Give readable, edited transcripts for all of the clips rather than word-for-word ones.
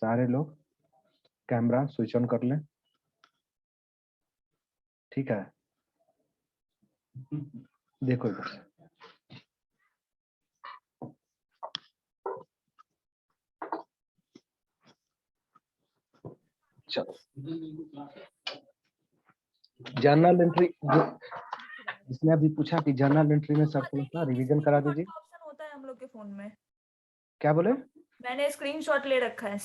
सारे लोग camera switch on कर लें। ठीक है, देखो इधर से। चलो, जर्नल एंट्री जिसने अभी पूछा कि जर्नल एंट्री में सर थोड़ा सा रिवीजन करा दीजिए। ऑप्शन होता है हम लोग के फोन में। क्या बोले? मैंने स्क्रीनशॉट ले रखा है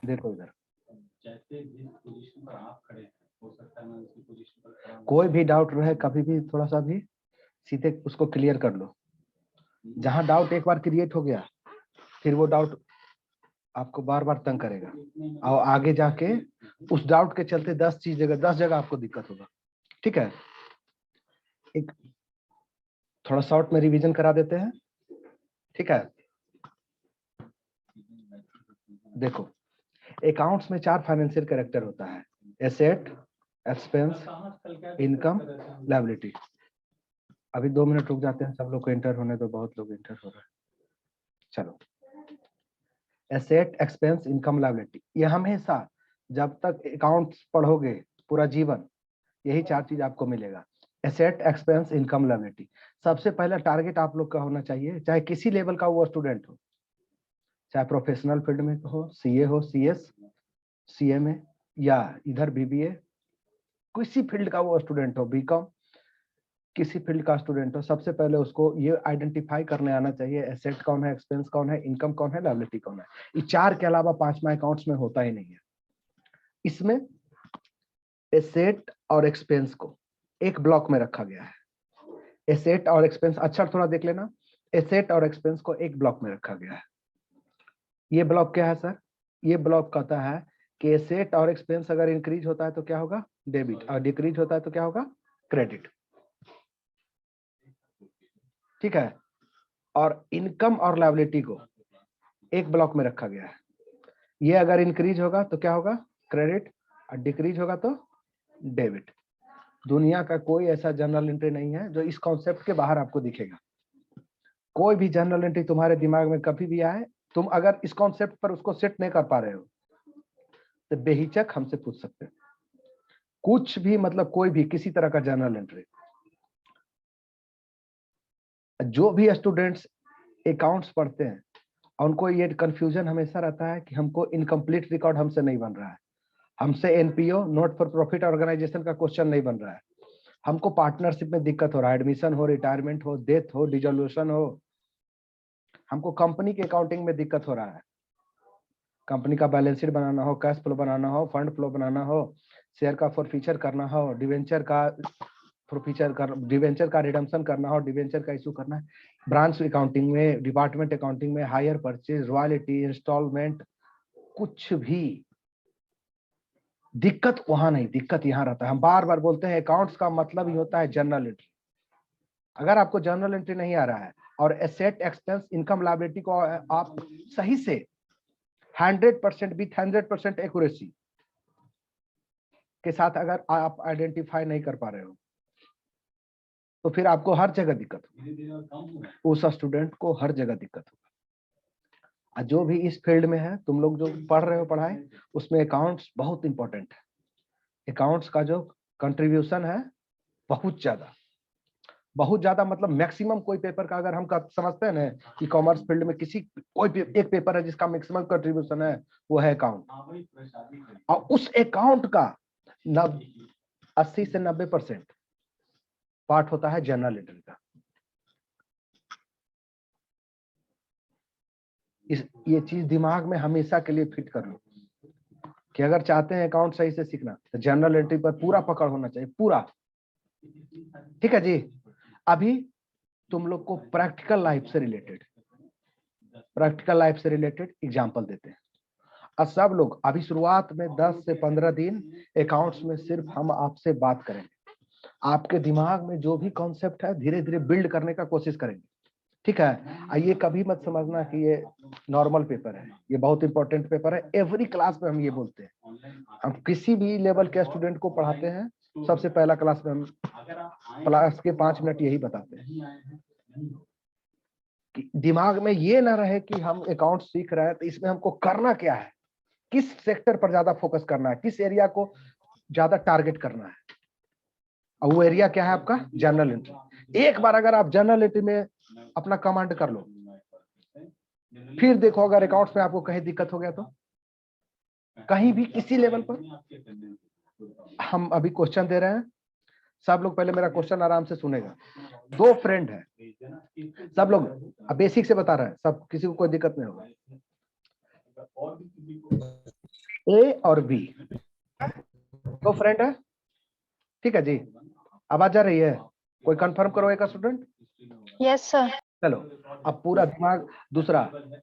देखो इधर, कोई भी डाउट रहे कभी भी थोड़ा सा भी सीधे उसको क्लियर कर लो। जहां डाउट एक बार क्रिएट हो गया फिर वो डाउट आपको बार बार तंग करेगा और आगे जाके उस डाउट के चलते 10 जगह आपको दिक्कत होगा। ठीक है, एक थोड़ा शॉर्ट में रिवीजन करा देते हैं। ठीक है, देखो अकाउंट्स में 4 फाइनेंशियल कैरेक्टर होता है, एसेट, एक्सपेंस, इनकम, लायबिलिटी। अभी 2 मिनट रुक जाते हैं, सब लोग को एंटर होने दो, बहुत लोग एंटर हो रहे हैं। चलो, एसेट, एक्सपेंस, इनकम, लायबिलिटी, ये हमेशा जब तक अकाउंट्स पढ़ोगे पूरा जीवन यही 4 चीज आपको मिलेगा, एसेट, एक्सपेंस, इनकम, लायबिलिटी। सबसे पहला टारगेट आप लोग का होना चाहिए, चाहे किसी लेवल का वो स्टूडेंट हो, चाहे प्रोफेशनल फील्ड में हो, सीए हो, सीएस, सीए में, या इधर बीबीए, किसी फील्ड का वो स्टूडेंट हो, बीकॉम, किसी फील्ड का स्टूडेंट हो, सबसे पहले उसको ये आइडेंटिफाई करने आना चाहिए एसेट कौन है, एक्सपेंस कौन है, इनकम कौन है, लायबिलिटी कौन है। ये 4 के अलावा 5वां अकाउंट्स में होता ही नहीं है। इसमें एसेट और एक्सपेंस को एक ब्लॉक में रखा गया है। एसेट और एक्सपेंस, अक्षर थोड़ा देख लेना, एसेट और एक्सपेंस को एक ब्लॉक में रखा गया है। ये ब्लॉक क्या है सर? ये ब्लॉक कहता है कि एसेट और एक्सपेंस अगर इंक्रीज होता है तो क्या होगा, डेबिट, और डिक्रीज होता है तो क्या होगा, क्रेडिट। ठीक है, और इनकम और लायबिलिटी को एक ब्लॉक में रखा गया है। ये अगर इंक्रीज होगा तो क्या होगा, क्रेडिट, और डिक्रीज होगा तो डेबिट। दुनिया का कोई ऐसा जर्नल एंट्री नहीं है जो इस कॉन्सेप्ट के बाहर आपको दिखेगा। कोई भी जर्नल एंट्री तुम्हारे दिमाग में कभी भी आए, तुम अगर इस कॉन्सेप्ट पर उसको सेट नहीं कर पा रहे हो तो बेहिचक हमसे पूछ सकते हो। कुछ भी, मतलब कोई भी किसी तरह का जर्नल एंट्री। जो भी स्टूडेंट्स अकाउंट्स पढ़ते हैं उनको ये कंफ्यूजन हमेशा रहता है कि हमको इनकम्प्लीट रिकॉर्ड हमसे नहीं बन रहा है, हमसे NPO, not for profit organisation का क्वेश्चन नहीं बन रहा है, हमको पार्टनरशिप में दिक्कत हो रहा है, एडमिशन हो, रिटायरमेंट हो, डेथ हो, डिसोल्यूशन हो, हमको कंपनी के अकाउंटिंग में दिक्कत हो रहा है, कंपनी का बैलेंस शीट बनाना हो, कैश फ्लो बनाना हो, फंड फ्लो बनाना हो, शेयर का फॉरफीचर करना हो, डिवेंचर का फॉरफीचर कर, डिवेंचर का रिडम्पशन करना हो, डिवेंचर का इशू करना है, ब्रांच अकाउंटिंग में, डिपार्टमेंट अकाउंटिंग में, हायर परचेज, रॉयल्टी, इंस्टॉलमेंट, कुछ भी दिक्कत वहां नहीं, दिक्कत यहाँ रहता है। हम बार बार बोलते हैं अकाउंट्स का मतलब ही होता है जर्नल एंट्री। अगर आपको जर्नल एंट्री नहीं आ रहा है और एसेट, एक्सपेंस, इनकम, लायबिलिटी को आप सही से 100% विथ 100% एक्यूरेसी के साथ अगर आप आइडेंटिफाई नहीं कर पा रहे हो तो फिर आपको हर जगह दिक्कत होगी, उस स्टूडेंट को हर जगह दिक्कत होगी। जो भी इस फील्ड में है, तुम लोग जो पढ़ रहे हो पढ़ाई, उसमें अकाउंट्स बहुत इंपॉर्टेंट है। अकाउंट्स का जो कंट्रीब्यूशन है बहुत ज्यादा, मतलब मैक्सिमम कोई पेपर का अगर हम समझते हैं ना कि कॉमर्स फील्ड में किसी कोई एक पेपर है जिसका मैक्सिमम कंट्रीब्यूशन है, वो है अकाउंट। और उस अकाउंट का 80 से 90% पार्ट होता है जर्नल एंट्री का। ये चीज दिमाग में हमेशा के लिए फिट कर लो कि अगर चाहते हैं अकाउंट सही से सीखना तो जर्नल एंट्री पर पूरा पकड़ होना चाहिए, पूरा। ठीक है जी। अभी तुम लोग को प्रैक्टिकल लाइफ से रिलेटेड एग्जांपल देते हैं। और सब लोग अभी शुरुआत में 10 से 15 दिन अकाउंट्स में सिर्फ हम आपसे बात करेंगे, आपके दिमाग में जो भी कॉन्सेप्ट है धीरे धीरे बिल्ड करने का कोशिश करेंगे। ठीक है, ये कभी मत समझना कि ये नॉर्मल पेपर है, ये बहुत इंपॉर्टेंट पेपर है। एवरी क्लास में हम ये बोलते हैं, हम किसी भी लेवल के स्टूडेंट को पढ़ाते हैं, सबसे पहला क्लास में हम क्लास के 5 मिनट यही बताते हैं कि दिमाग में ये ना रहे कि हम अकाउंट सीख रहे हैं तो इसमें हमको करना क्या है, किस सेक्टर पर ज्यादा फोकस करना है, किस एरिया को ज्यादा टारगेट करना है। और वो एरिया क्या है आपका, जनरल एंट्री। एक बार अगर आप जनरल एंट्री में अपना कमांड कर लो, फिर देखो अगर अकाउंट्स में आपको कहीं दिक्कत हो गया तो कहीं भी किसी लेवल पर। हम अभी क्वेश्चन दे रहे हैं, सब लोग पहले मेरा क्वेश्चन आराम से सुनेगा। दो फ्रेंड है, सब लोग बेसिक से बता रहे हैं, सब किसी को कोई दिक्कत नहीं होगा। ए और बी दो फ्रेंड है, ठीक है जी। आवाज आ रही है? कोई कंफर्म करो एक स्टूडेंट। Yes sir. चलो अब पूरा दिमाग दूसरा,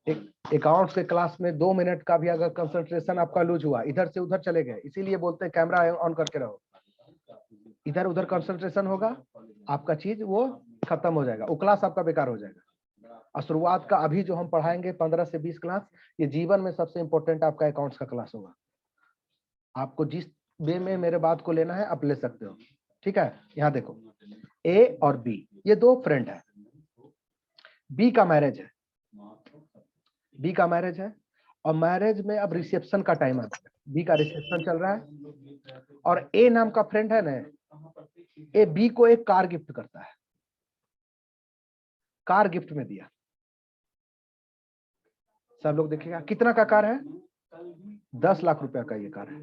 एक अकाउंट्स के क्लास में 2 मिनट का भी अगर कंसंट्रेशन आपका लूज हुआ, इधर से उधर चले गए, इसीलिए बोलते हैं कैमरा ऑन करके रहो। इधर उधर कंसंट्रेशन होगा, आपका चीज वो खत्म हो जाएगा, वो क्लास आपका बेकार हो जाएगा। और शुरुआत का अभी जो हम पढ़ाएंगे 15 से 20 क्लास, ये जीवन में सबसे इंपॉर्टेंट आपका अकाउंट्स का क्लास होगा। आपको जिस वे में मेरे बात को लेना है आप ले सकते हो, ठीक है। यहाँ देखो, ए और बी ये दो फ्रेंड है। बी का मैरिज है, बी का मैरिज है, और मैरिज में अब रिसेप्शन का टाइम आता है, बी का रिसेप्शन चल रहा है, और ए नाम का फ्रेंड है ना, ए बी को एक कार गिफ्ट करता है, कार गिफ्ट में दिया। सब लोग देखिएगा कितना का कार है, 10 लाख रुपया का ये कार है।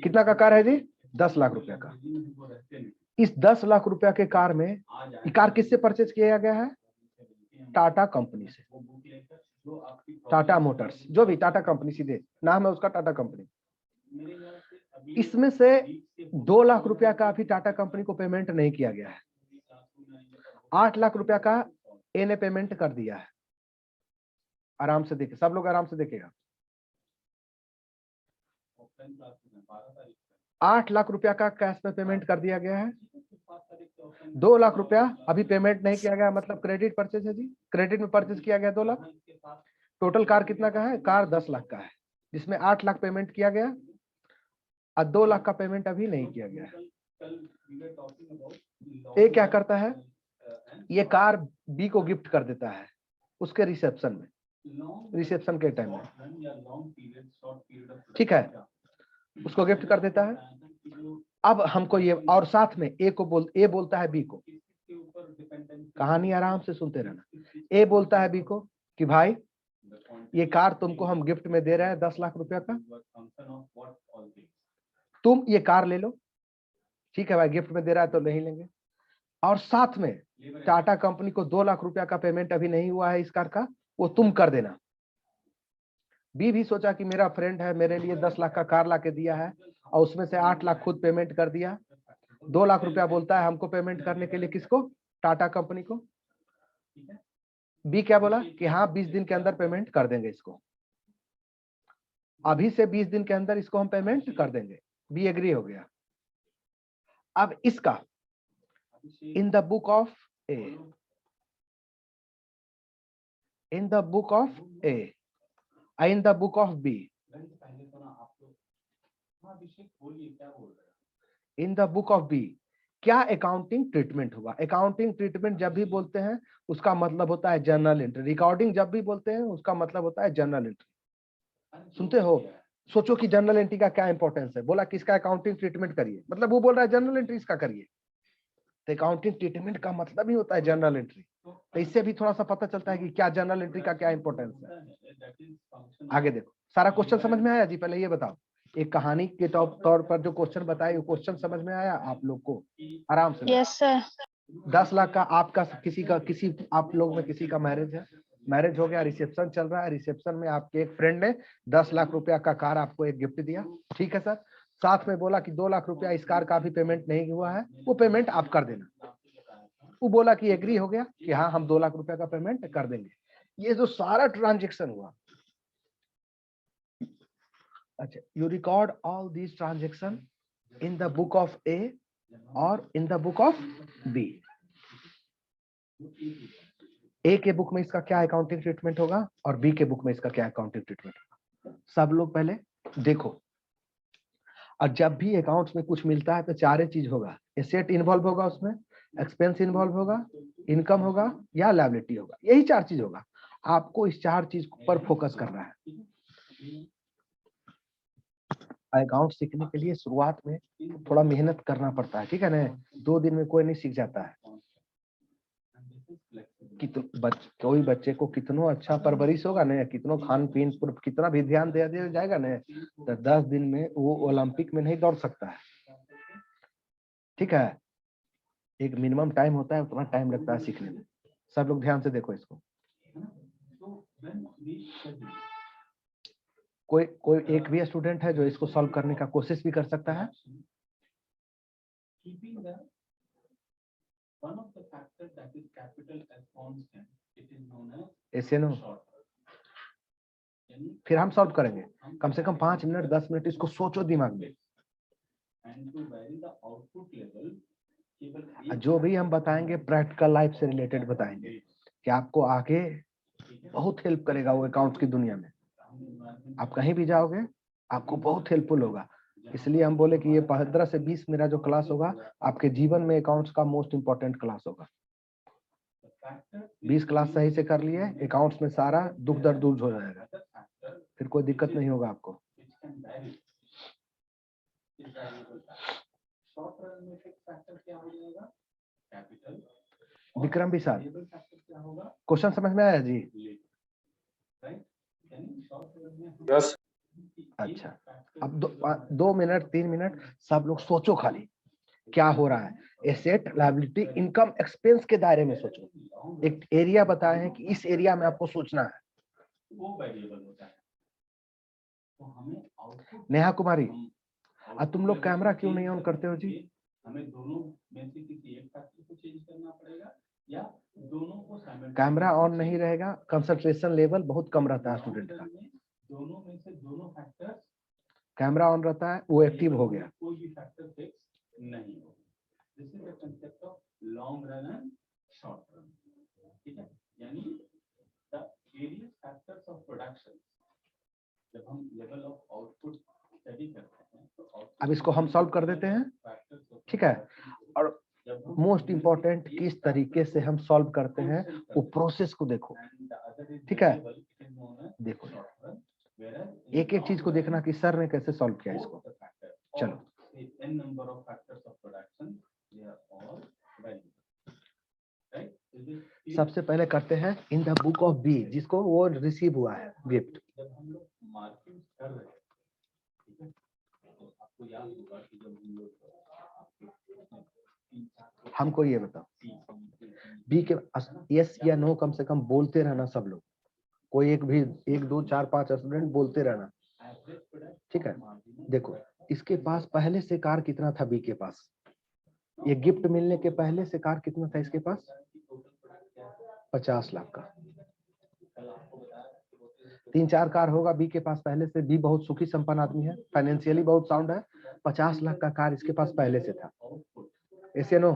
कितना का कार है जी? 10 लाख रुपया का। इस 10 लाख रुपया के कार में, ये कार किससे परचेज किया गया है? टाटा कंपनी से, टाटा मोटर्स, जो भी टाटा कंपनी, सीधे नाम है उसका टाटा कंपनी। इसमें से 2 लाख रुपया का अभी टाटा कंपनी को पेमेंट नहीं किया गया है, 8 लाख रुपया का ए ने पेमेंट कर दिया है। आराम से देखिए, सब लोग आराम से देखिएगा। 8 लाख रुपया का कैश में पेमेंट कर दिया गया है, 2 लाख रुपया अभी पेमेंट नहीं किया गया, मतलब क्रेडिट परचेज है जी, क्रेडिट में परचेज किया गया 2 लाख। टोटल कार कितना का है? कार 10 लाख का है, जिसमें 8 लाख पेमेंट किया गया और 2 लाख का पेमेंट अभी नहीं किया गया है। ये क्या करता है, ये कार बी को गिफ्ट कर देता है उसके रिसेप्शन में, रिसेप्शन के टाइम में, ठीक है, उसको गिफ्ट कर देता है। अब हमको ये, और साथ में ए बोलता है बी को, कहानी आराम से सुनते रहना। ए बोलता है बी को कि भाई ये कार तुमको हम गिफ्ट में दे रहे हैं 10 लाख रुपया का, तुम ये कार ले लो। ठीक है भाई, गिफ्ट में दे रहा है तो नहीं लेंगे। और साथ में टाटा कंपनी को 2 लाख रुपया का पेमेंट अभी नहीं हुआ है इस कार का, वो तुम कर देना। बी भी सोचा कि मेरा फ्रेंड है, मेरे लिए 10 लाख का कार ला के दिया है, और उसमें से 8 लाख खुद पेमेंट कर दिया। 2 लाख रुपया बोलता है हमको पेमेंट करने के लिए, किसको? टाटा कंपनी को। बी क्या बोला कि हाँ 20 दिन के अंदर पेमेंट कर देंगे इसको, अभी से 20 दिन के अंदर इसको हम पेमेंट कर देंगे। बी एग्री हो गया। अब इसका in the book of A, in the book of A, in the book of B, in the book of B क्या अकाउंटिंग ट्रीटमेंट हुआ? अकाउंटिंग ट्रीटमेंट जब भी बोलते हैं उसका मतलब होता है जर्नल एंट्री। रिकॉर्डिंग जब भी बोलते हैं उसका मतलब होता है जर्नल एंट्री। सुनते हो? सोचो कि जर्नल एंट्री का क्या इंपॉर्टेंस है। बोला कि इसका अकाउंटिंग ट्रीटमेंट करिए, मतलब वो बोल रहा है जर्नल एंट्री इसका करिए, तो अकाउंटिंग ट्रीटमेंट का मतलब ही होता है जर्नल एंट्री। तो इससे भी थोड़ा सा पता चलता है कि क्या जर्नल एंट्री का क्या इंपॉर्टेंस है। आगे देखो, सारा क्वेश्चन समझ में आया जी? पहले ये बताओ, एक कहानी के तौर पर जो क्वेश्चन बताए, वो क्वेश्चन समझ में आया आप लोग को? आराम से। Yes sir. 10 लाख का आपका, किसी आप लोग में किसी का मैरिज है, मैरिज हो गया, रिसेप्शन चल रहा है, रिसेप्शन में आपके एक फ्रेंड ने 10 लाख रुपया का कार आपको एक गिफ्ट दिया, ठीक है सर। साथ में बोला कि 2 लाख रुपया इस कार का भी पेमेंट नहीं हुआ है, वो पेमेंट आप कर देना। वो बोला कि एग्री हो गया कि हाँ हम 2 लाख रुपया का पेमेंट कर देंगे। ये जो सारा ट्रांजेक्शन हुआ, अच्छा, you record all these transaction in the book of A और in the book of B. A के बुक में इसका क्या अकाउंटिंग ट्रीटमेंट होगा और बी के बुक में इसका क्या अकाउंटिंग ट्रीटमेंट होगा, सब लोग पहले देखो। और जब भी अकाउंट्स में कुछ मिलता है तो चार चीज होगा, एसेट इन्वॉल्व होगा उसमें, एक्सपेंस इन्वॉल्व होगा, इनकम होगा या लायबिलिटी होगा, यही 4 चीज होगा। आपको इस 4 चीज पर फोकस करना है। अकाउंट सीखने के लिए शुरुआत में थोड़ा मेहनत करना पड़ता है, ठीक है ना। 2 दिन में कोई नहीं सीख जाता है। कोई बच्चे को कितना अच्छा परवरिश होगा ना, कितना खान पीन पर कितना भी ध्यान दिया जाएगा ना, तो 10 दिन में वो ओलंपिक में नहीं दौड़ सकता है, ठीक है। एक मिनिमम टाइम होता है, उतना टाइम लगता है सीखने में। सब लोग ध्यान से देखो इसको। कोई एक भी स्टूडेंट है जो इसको सॉल्व करने का कोशिश भी कर सकता है? ऐसे नो, फिर हम सॉल्व करेंगे। कम से कम 5 मिनट 10 मिनट इसको सोचो दिमाग में। जो भी हम बताएंगे प्रैक्टिकल लाइफ से रिलेटेड बताएंगे कि आपको आगे बहुत हेल्प करेगा वो अकाउंट की दुनिया में। आप कहीं भी जाओगे आपको बहुत हेल्पफुल होगा। इसलिए हम बोले कि ये 15 से 20 मेरा जो क्लास होगा आपके जीवन में अकाउंट्स का मोस्ट इंपॉर्टेंट क्लास होगा। 20 क्लास सही से कर लिए, अकाउंट्स में सारा दुख दर्द दूर हो जाएगा, फिर कोई दिक्कत नहीं होगा आपको। विक्रम विशाल, क्वेश्चन समझ में आया जी? यस। अच्छा, अब 2 मिनट 3 मिनट सब लोग सोचो खाली क्या हो रहा है। एसेट, लायबिलिटी, इनकम, एक्सपेंस के दायरे में सोचो। एक एरिया बताए हैं कि इस एरिया में आपको सोचना है। नेहा कुमारी, अब तुम लोग कैमरा क्यों नहीं ऑन करते हो जी? हमें दोनों में से किसी एक फैक्टर को चेंज करना पड़ेगा या दोनों को कैमरा ऑन नहीं रहेगा, कंसंट्रेशन लेवल बहुत कम रहता है स्टूडेंट का। दोनों में से दोनों फैक्टर कैमरा ऑन रहता है, वो एक्टिव हो गया। कोई भी फैक्टर फिक्स नहीं होगा। This is the concept of long run and short run, ठीक है। यानी the various factors of production, जब हम लेवल ऑफ आउटपुट स्टडी करते हैं तो अब इसको हम सॉल्व कर देते हैं, ठीक है। और मोस्ट इंपॉर्टेंट किस तरीके से हम सॉल्व करते हैं वो प्रोसेस को देखो, ठीक है। देखो एक एक चीज को देखना कि सर ने कैसे सॉल्व किया इसको। चलो, सबसे पहले करते हैं in the book of B, जिसको वो रिसीव हुआ है गिफ्ट। जब हम लोग मार्किंग कर रहे हैं, ठीक है, तो आपको याद होगा कि जब हम लोग हमको ये बताओ बी के यस या नो कम से कम बोलते रहना सब लोग। कोई एक भी 1 2 4 5 स्टूडेंट बोलते रहना, ठीक है। देखो इसके पास पहले से कार कितना था बी के पास, ये गिफ्ट मिलने के पहले से कार कितना था इसके पास? 50 लाख का। 3-4 कार होगा बी के पास पहले से। बी बहुत सुखी संपन्न आदमी है, फाइनेंशियली बहुत साउंड है। 50 लाख का कार इसके पास पहले से था। ऐसे नो?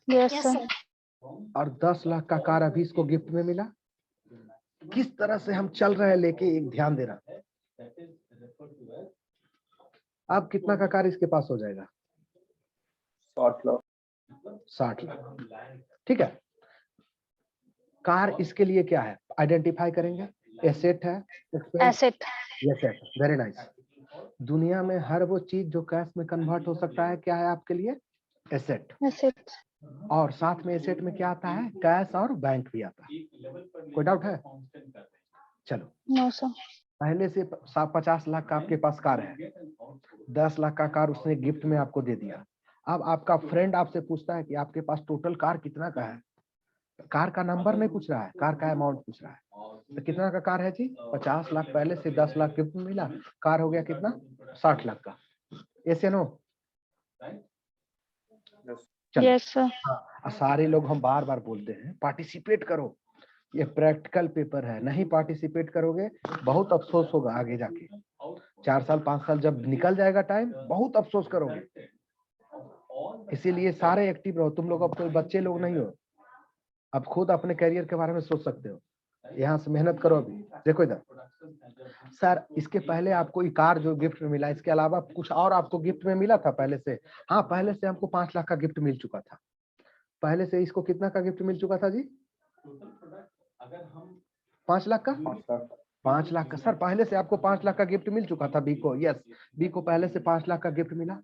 Yes sir. और 10 लाख का कार अभी इसको गिफ्ट में मिला। किस तरह से हम चल रहे हैं लेके एक ध्यान देना। अब कितना का कार इसके पास हो जाएगा? 60 लाख, ठीक है। कार इसके लिए क्या है आइडेंटिफाई करेंगे? एसेट है, asset. Yes sir, very nice. दुनिया में हर वो चीज जो कैश में कन्वर्ट हो सकता है क्या है आपके लिए? एसेट। एसेट। और साथ में एसेट में क्या आता है? कैश और बैंक भी आता है। कोई डाउट है? चलो, नो सर। पहले से 50 लाख का आपके पास कार है, 10 लाख का कार उसने गिफ्ट में आपको दे दिया। अब आपका फ्रेंड आपसे पूछता है कि आपके पास टोटल कार कितना का है। कार का नंबर नहीं पूछ रहा है, कार का अमाउंट पूछ रहा है। तो कितना का कार है जी? 50 लाख पहले से 10 लाख गिफ्ट में मिला, कार हो गया कितना? 60 लाख का। ऐसे नो? Yes sir. हाँ, सारे लोग हम बार बार बोलते हैं पार्टिसिपेट करो, ये प्रैक्टिकल पेपर है। नहीं पार्टिसिपेट करोगे बहुत अफसोस होगा आगे जाके। 4 साल 5 साल जब निकल जाएगा टाइम, बहुत अफसोस करोगे। इसीलिए सारे एक्टिव रहो। तुम लोग अब कोई बच्चे लोग नहीं हो, अब खुद अपने करियर के बारे में सोच सकते हो। यहाँ से मेहनत करो। अभी देखो इधर, सर इसके पहले आपको ये कार जो गिफ्ट में मिला, इसके अलावा कुछ और आपको गिफ्ट में मिला था पहले से? हाँ, पहले से हमको 5 लाख का गिफ्ट मिल चुका था। पहले से इसको कितना का गिफ्ट मिल चुका था जी? 5 लाख का? 5 लाख का सर, पहले से आपको 5 लाख का गिफ्ट मिल चुका था बी को। यस, बी को पहले से 5 लाख का गिफ्ट मिला।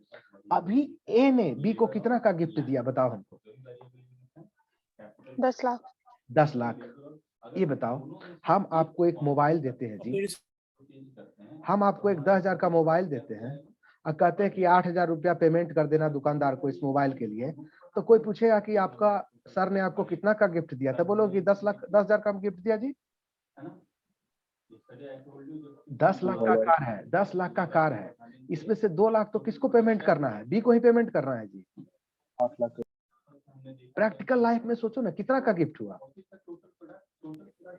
अभी ए ने बी को कितना का गिफ्ट दिया बताओ हमको? 10 लाख। 10 लाख। ये बताओ, हम आपको एक मोबाइल देते हैं जी, हम आपको एक 10,000 का मोबाइल देते हैं और कहते हैं कि 8,000 रुपया पेमेंट कर देना दुकानदार को इस मोबाइल के लिए, तो कोई पूछेगा कि आपका सर ने आपको कितना का गिफ्ट दिया, तो बोलोगे 10,000 का गिफ्ट दिया जी। 10 लाख का कार है, 10 लाख का कार है, इसमें से 2 लाख तो किसको पेमेंट करना है? बी को ही पेमेंट करना है जी। 8 लाख। प्रैक्टिकल लाइफ में सोचो ना, कितना का गिफ्ट हुआ?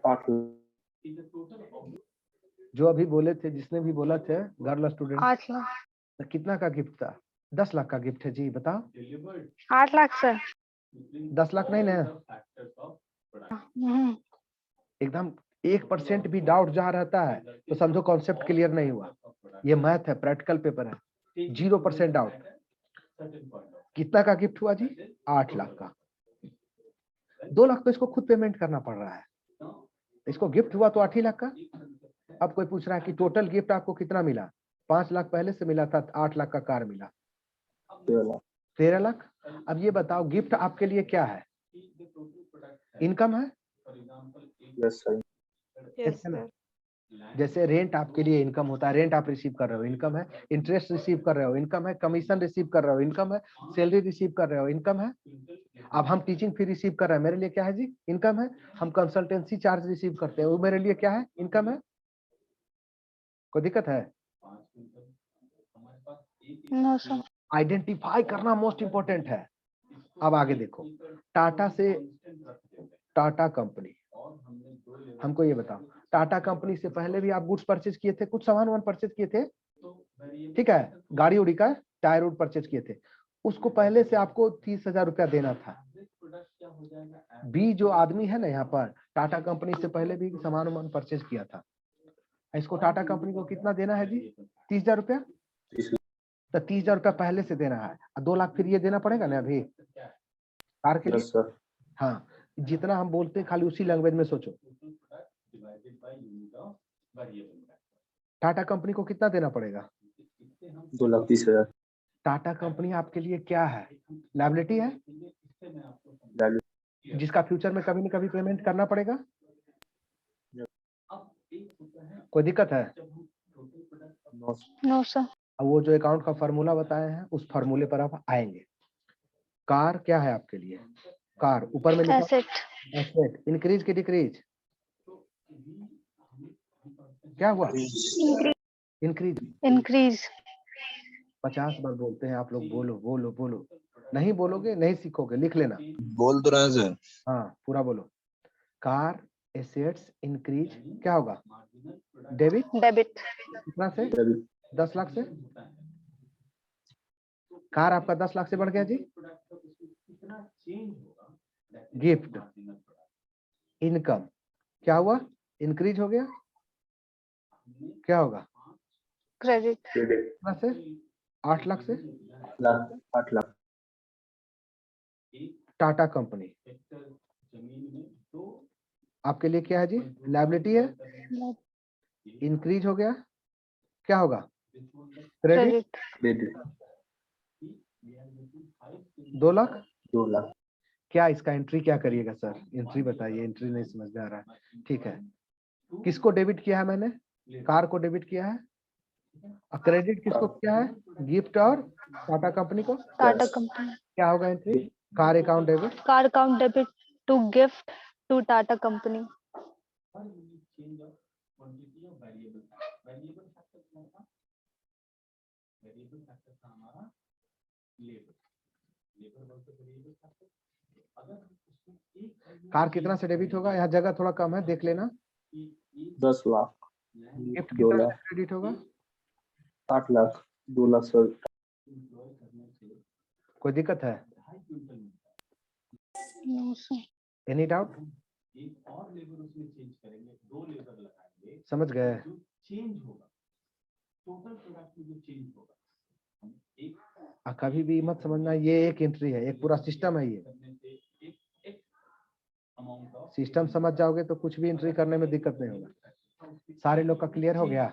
8 लाख। जो अभी बोले थे, जिसने भी बोला थे गर्ल स्टूडेंट, 8 लाख। तो कितना का गिफ्ट था? 10 लाख का गिफ्ट है जी, बताओ। 8 लाख सर। 10 लाख नहीं ना? हम्म, एकदम 1% भी डाउट जहाँ रहता है तो समझो कॉन्सेप्ट क्लियर नहीं हुआ। ये मैथ है, प्रैक्टिकल पेपर है। 0% डाउट। कितना का गिफ्ट हुआ जी? 8 लाख का। 2 लाख तो इसको खुद पेमेंट करना पड़ रहा है, इसको गिफ्ट हुआ तो 8 ही लाख का। अब कोई पूछ रहा है कि टोटल गिफ्ट आपको कितना मिला? 5 लाख पहले से मिला था, 8 लाख का कार मिला, 13 लाख। अब ये बताओ, गिफ्ट आपके लिए क्या है? इनकम है? Yes sir. यस है ना? सर। जैसे रेंट आपके लिए इनकम होता है, रेंट आप रिसीव कर रहे हो, इनकम है। इंटरेस्ट रिसीव कर रहे हो, इनकम है। कमीशन रिसीव कर रहे हो, इनकम है। सैलरी रिसीव कर रहे हो, इनकम है। अब हम टीचिंग फी रिसीव कर रहे हैं, मेरे लिए क्या है जी? इनकम है। हम कंसल्टेंसी चार्ज रिसीव करते हैं, वो मेरे लिए क्या है? इनकम है। कोई दिक्कत है? No sir. आइडेंटिफाई करना मोस्ट इंपोर्टेंट है। अब आगे देखो, टाटा से, टाटा कंपनी, हमको ये बताओ, टाटा कंपनी से पहले भी आप गुड्स परचेज किए थे, कुछ सामान वान परचेज किए थे, ठीक है, गाड़ी उड़ी का टायर उड परचेज किए थे, उसको पहले से आपको 30,000 रुपया देना था। बी जो आदमी है ना यहाँ पर, टाटा कंपनी से पहले भी सामान वामान परचेज किया था, इसको टाटा कंपनी को कितना देना है जी? 30,000 रुपया। तो 30,000 रुपया पहले से देना है, 2 लाख फिर ये देना पड़ेगा ना अभी कार के लिए। Yes sir. हाँ, जितना हम बोलते हैं खाली उसी लैंग्वेज में सोचो। टाटा कंपनी को कितना देना पड़ेगा? 2,30,000। टाटा कंपनी आपके लिए क्या है? लायबिलिटी है, वैल्यू। जिसका फ्यूचर में कभी न कभी पेमेंट करना पड़ेगा। कोई दिक्कत है? No sir. अब वो जो अकाउंट का फॉर्मूला बताए हैं, उस फॉर्मूले पर आप आएंगे। कार क्या है आपके लिए? कार ऊपर में लिखा एसेट। एसेट। इंक्रीज की डिक्रीज? क्या हुआ? इंक्रीज। इंक्रीज। 50 बार बोलते हैं आप लोग, बोलो बोलो बोलो, नहीं बोलोगे नहीं सीखोगे, लिख लेना। बोल तो रहे हैं। हाँ, पूरा बोलो। कार एसेट्स इंक्रीज, क्या होगा? डेबिट। डेबिट। कितना से? 10 लाख से। कार आपका 10 लाख से बढ़ गया जी। गिफ्ट, इनकम क्या हुआ? इंक्रीज हो गया, क्या होगा? क्रेडिट। कितना से? 8 लाख से। 8 लाख। टाटा कंपनी आपके लिए क्या है जी? लायबिलिटी है, इंक्रीज हो गया, क्या होगा? क्रेडिट। क्रेडिट। 2 लाख। 2 लाख। क्या इसका एंट्री क्या करिएगा सर? एंट्री बताइए, एंट्री नहीं समझ में आ रहा है। ठीक है, किसको डेबिट किया है मैंने? कार को डेबिट किया है। और क्रेडिट किसको किया है? गिफ्ट और टाटा कंपनी को। टाटा कंपनी। क्या होगा entry? Car account debit. Car account debit to gift to Tata company. Car कितना से डेबिट होगा? यहाँ जगह थोड़ा कम है, देख लेना। 10 लाख। गिफ्ट 2 कितना लाख। से क्रेडिट होगा? 8 लाख। 2 लाख सर। कोई दिक्कत है? No sir. Any doubt? समझ गए? चेंज होगा, टोटल प्रोडक्ट में जो चेंज होगा, हम एक कभी भी मत समझना ये एक एंट्री है, एक पूरा सिस्टम है। ये करने से एक अमाउंट ऑफ सिस्टम समझ जाओगे तो कुछ भी एंट्री करने में दिक्कत नहीं होगा। सारे लोग का क्लियर हो गया?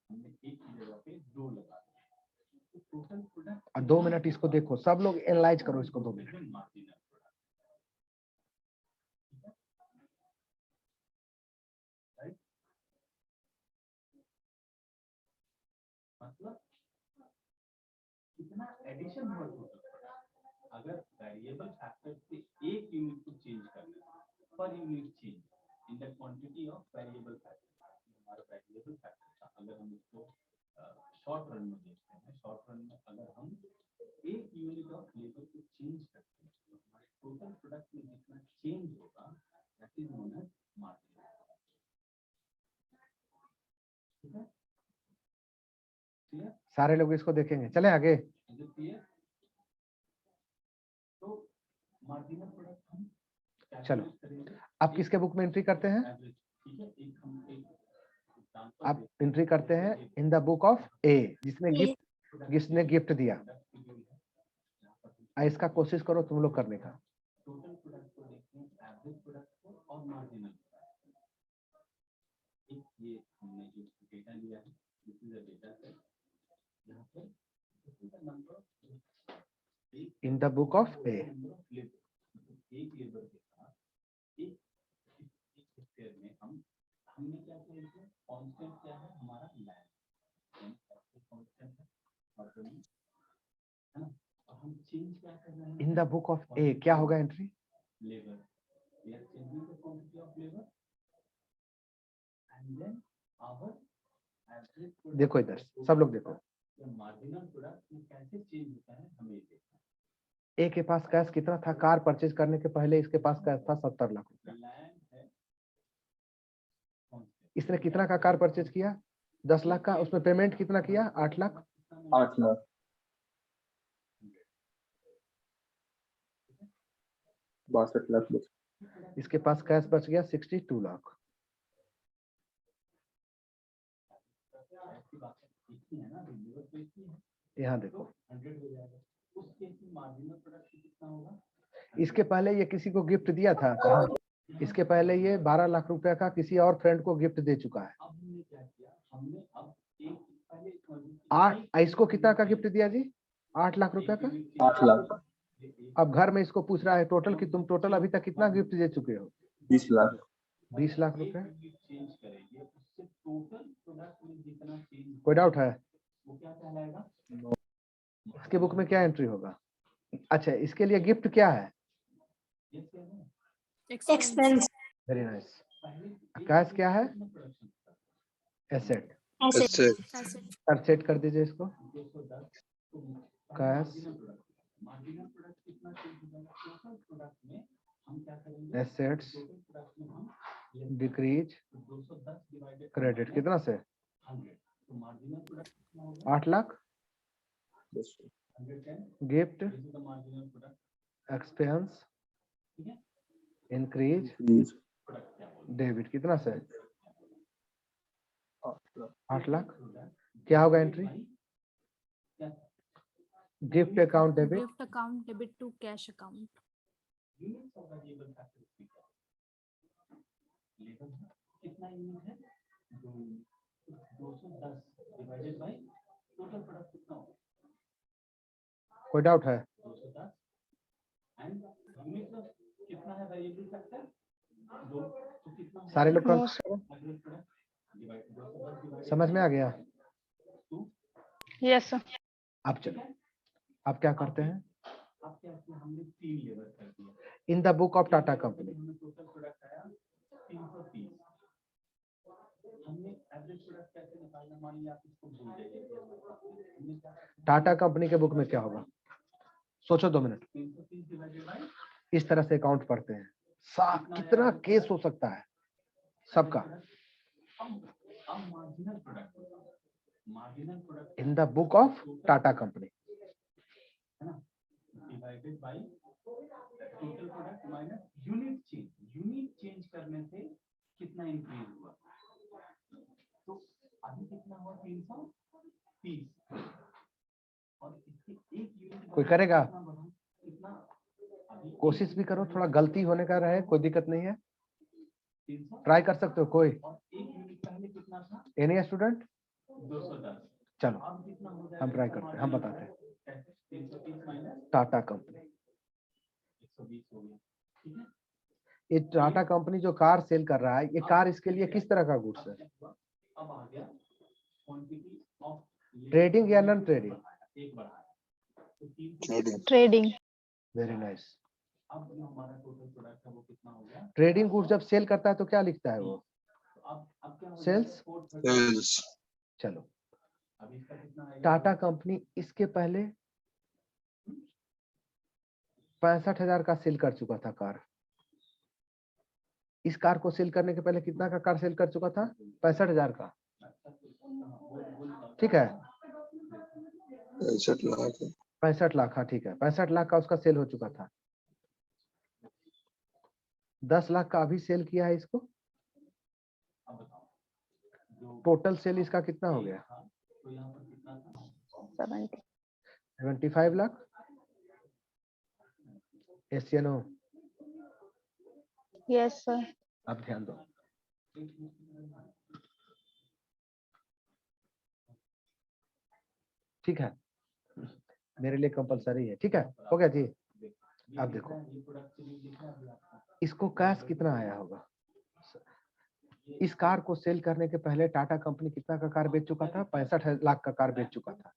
हमने एक की जगह पे 2 लगा दिया, तो टोटल प्रोडक्ट और 2 मिनट इसको देखो, सब लोग एनालाइज करो इसको 2 मिनट। Marginal product, right? मतलब कितना एडिशन हुआ टोटल प्रोडक्ट। अगर वेरिएबल फैक्टर से एक यूनिट को चेंज करना है, per unit change in the quantity of variable factor, हमारा वेरिएबल फैक्टर था। अगर हम इसको शॉर्ट रन में देखते हैं, शॉर्ट रन में अगर हम एक यूनिट ऑफ लेबर को चेंज करते हैं तो हमारे टोटल प्रोडक्ट में जितना चेंज होगा that is known as margin. ठीक है, क्लियर? सारे लोग इसको देखेंगे, चले आगे। क्लियर? तो मार्जिनल प्रोडक्ट हम चलो, calculate करेंगे आप किसके बुक में एंट्री करते हैं? एवरेज। ठीक है, एक हम एक एग्जांपल आप एंट्री करते हैं इन द बुक ऑफ ए, जिसने गिफ्ट दिया। इसका कोशिश करो तुम लोग करने का। टोटल प्रोडक्ट को देखते हैं, एवरेज प्रोडक्ट को और मार्जिनल। एक ये हमने जो डेटा लिया है, this is a data set, यहाँ पर this is the number in the book of A, एक लेबर के साथ एक हेक्टेयर में हमने क्या किया है, कांस्टेंट क्या है हमारा लैंड कांस्टेंट है, और जमीन है ना। और हम चेंज क्या कर रहे हैं in the book of A क्या होगा entry? Labour, we are changing the quantity of labour and then our average. देखो इधर सब लोग देखो, मार्जिनल प्रोडक्ट में कैसे चेंज होता है हमें देखना। ए के पास कैश कितना था? कार परचेज करने के पहले इसके पास कैश था 70 लाख रुपया। लैंड है इसने कितना का कार परचेज किया? 10 लाख का। उसमें पेमेंट कितना किया? 8 लाख। 8 लाख 62 लाख बच। इसके पास कैश बच गया 62 लाख। यहाँ देखो, इसके पहले ये किसी को गिफ्ट दिया था, इसके पहले ये 12 लाख रुपया का किसी और फ्रेंड को गिफ्ट दे चुका है। इसको कितना का गिफ्ट दिया जी? 8 लाख रुपया का। 8 लाख अब घर में इसको पूछ रहा है टोटल कि तुम टोटल अभी तक कितना गिफ्ट दे चुके हो? 20 लाख 20 लाख रुपया। कोई डाउट है? इसके बुक में क्या एंट्री होगा? अच्छा, इसके लिए गिफ्ट क्या है? Expense very nice. कैश क्या है? एसेट। सर सेट कर दीजिए इसको। कैश एसेट्स डिक्रीज क्रेडिट कितना से? 8 lakh. Gift expense increase debit कितना से? 8 लाख। क्या होगा entry? Gift account debit, gift account debit to cash account. कितना यूनिट है? 210 डिवाइडेड बाय टोटल प्रोडक्ट कितना होगा? कोई डाउट है? 210 एंड यूनिट कितना है वेरिएबल फैक्टर 2, तो कितना सारे लोग एवरेज प्रोडक्ट डिवाइड 210 डिवाइड समझ में आ गया? 2। Yes sir. अब चलो, अब क्या करते हैं? अब क्या किया हमने 3 लेबर कर दिया इन the book of Tata company. हमें टोटल प्रोडक्ट आया 330। हमने एवरेज प्रोडक्ट कैसे निकालना, मान लिया आप इसको भूल जाइए। टाटा कंपनी के बुक में क्या होगा? सोचो 2 मिनट। 330 डिवाइडेड बाय, इस तरह से अकाउंट पढ़ते हैं। कितना केस हो सकता है सबका। अब marginal product in the book of Tata company है ना, divided by total product minus unit change करने से कितना इंक्रीज हुआ। तो करेगा? कितना अभी कोशिश भी करो, थोड़ा गलती होने का रहे, कोई दिक्कत नहीं है, 300 ट्राई कर सकते हो कोई। और 1 यूनिट पहले कितना था? Any student? 210। चलो अब कितना हो जाएगा? हम ट्राई करते हैं, हम बताते हैं। 330 माइनस टाटा कंपनी, 120 हो गया, ठीक है। ये टाटा कंपनी जो कार सेल कर रहा है, ये कार इसके लिए किस तरह का गुड्स है? अब आ गया क्वांटिटी ऑफ ट्रेडिंग या नॉन ट्रेडिंग? एक बढ़ाया तो 3 Trading. Very nice. अब जो हमारा टोटल प्रोडक्ट है वो कितना हो गया? ट्रेडिंग गुड्स जब सेल करता है तो क्या लिखता है वो? तो अब क्या हो Sales? जाएगा? 430। चलो, अब इसका कितना आएगा? टाटा कंपनी इसके पहले 65,000 का सेल कर चुका था कार। इस कार को सेल करने के पहले कितना का कार सेल कर चुका था? 65,000 का, ठीक है। 65 लाख, हाँ ठीक है, 65 लाख का उसका सेल हो चुका था। 10 लाख का अभी सेल किया है इसको, अब बताओ जो टोटल सेल इसका कितना हो गया? था तो यहाँ पर कितना था? 70. 75 लाख। एशियनो, Yes, sir. अब ध्यान दो, ठीक है, मेरे लिए कंपलसरी है, ठीक है, हो गया जी। अब देखो इसको कैश कितना आया होगा? इस कार को सेल करने के पहले टाटा कंपनी कितना का कार बेच चुका था? 65 लाख का कार बेच चुका था,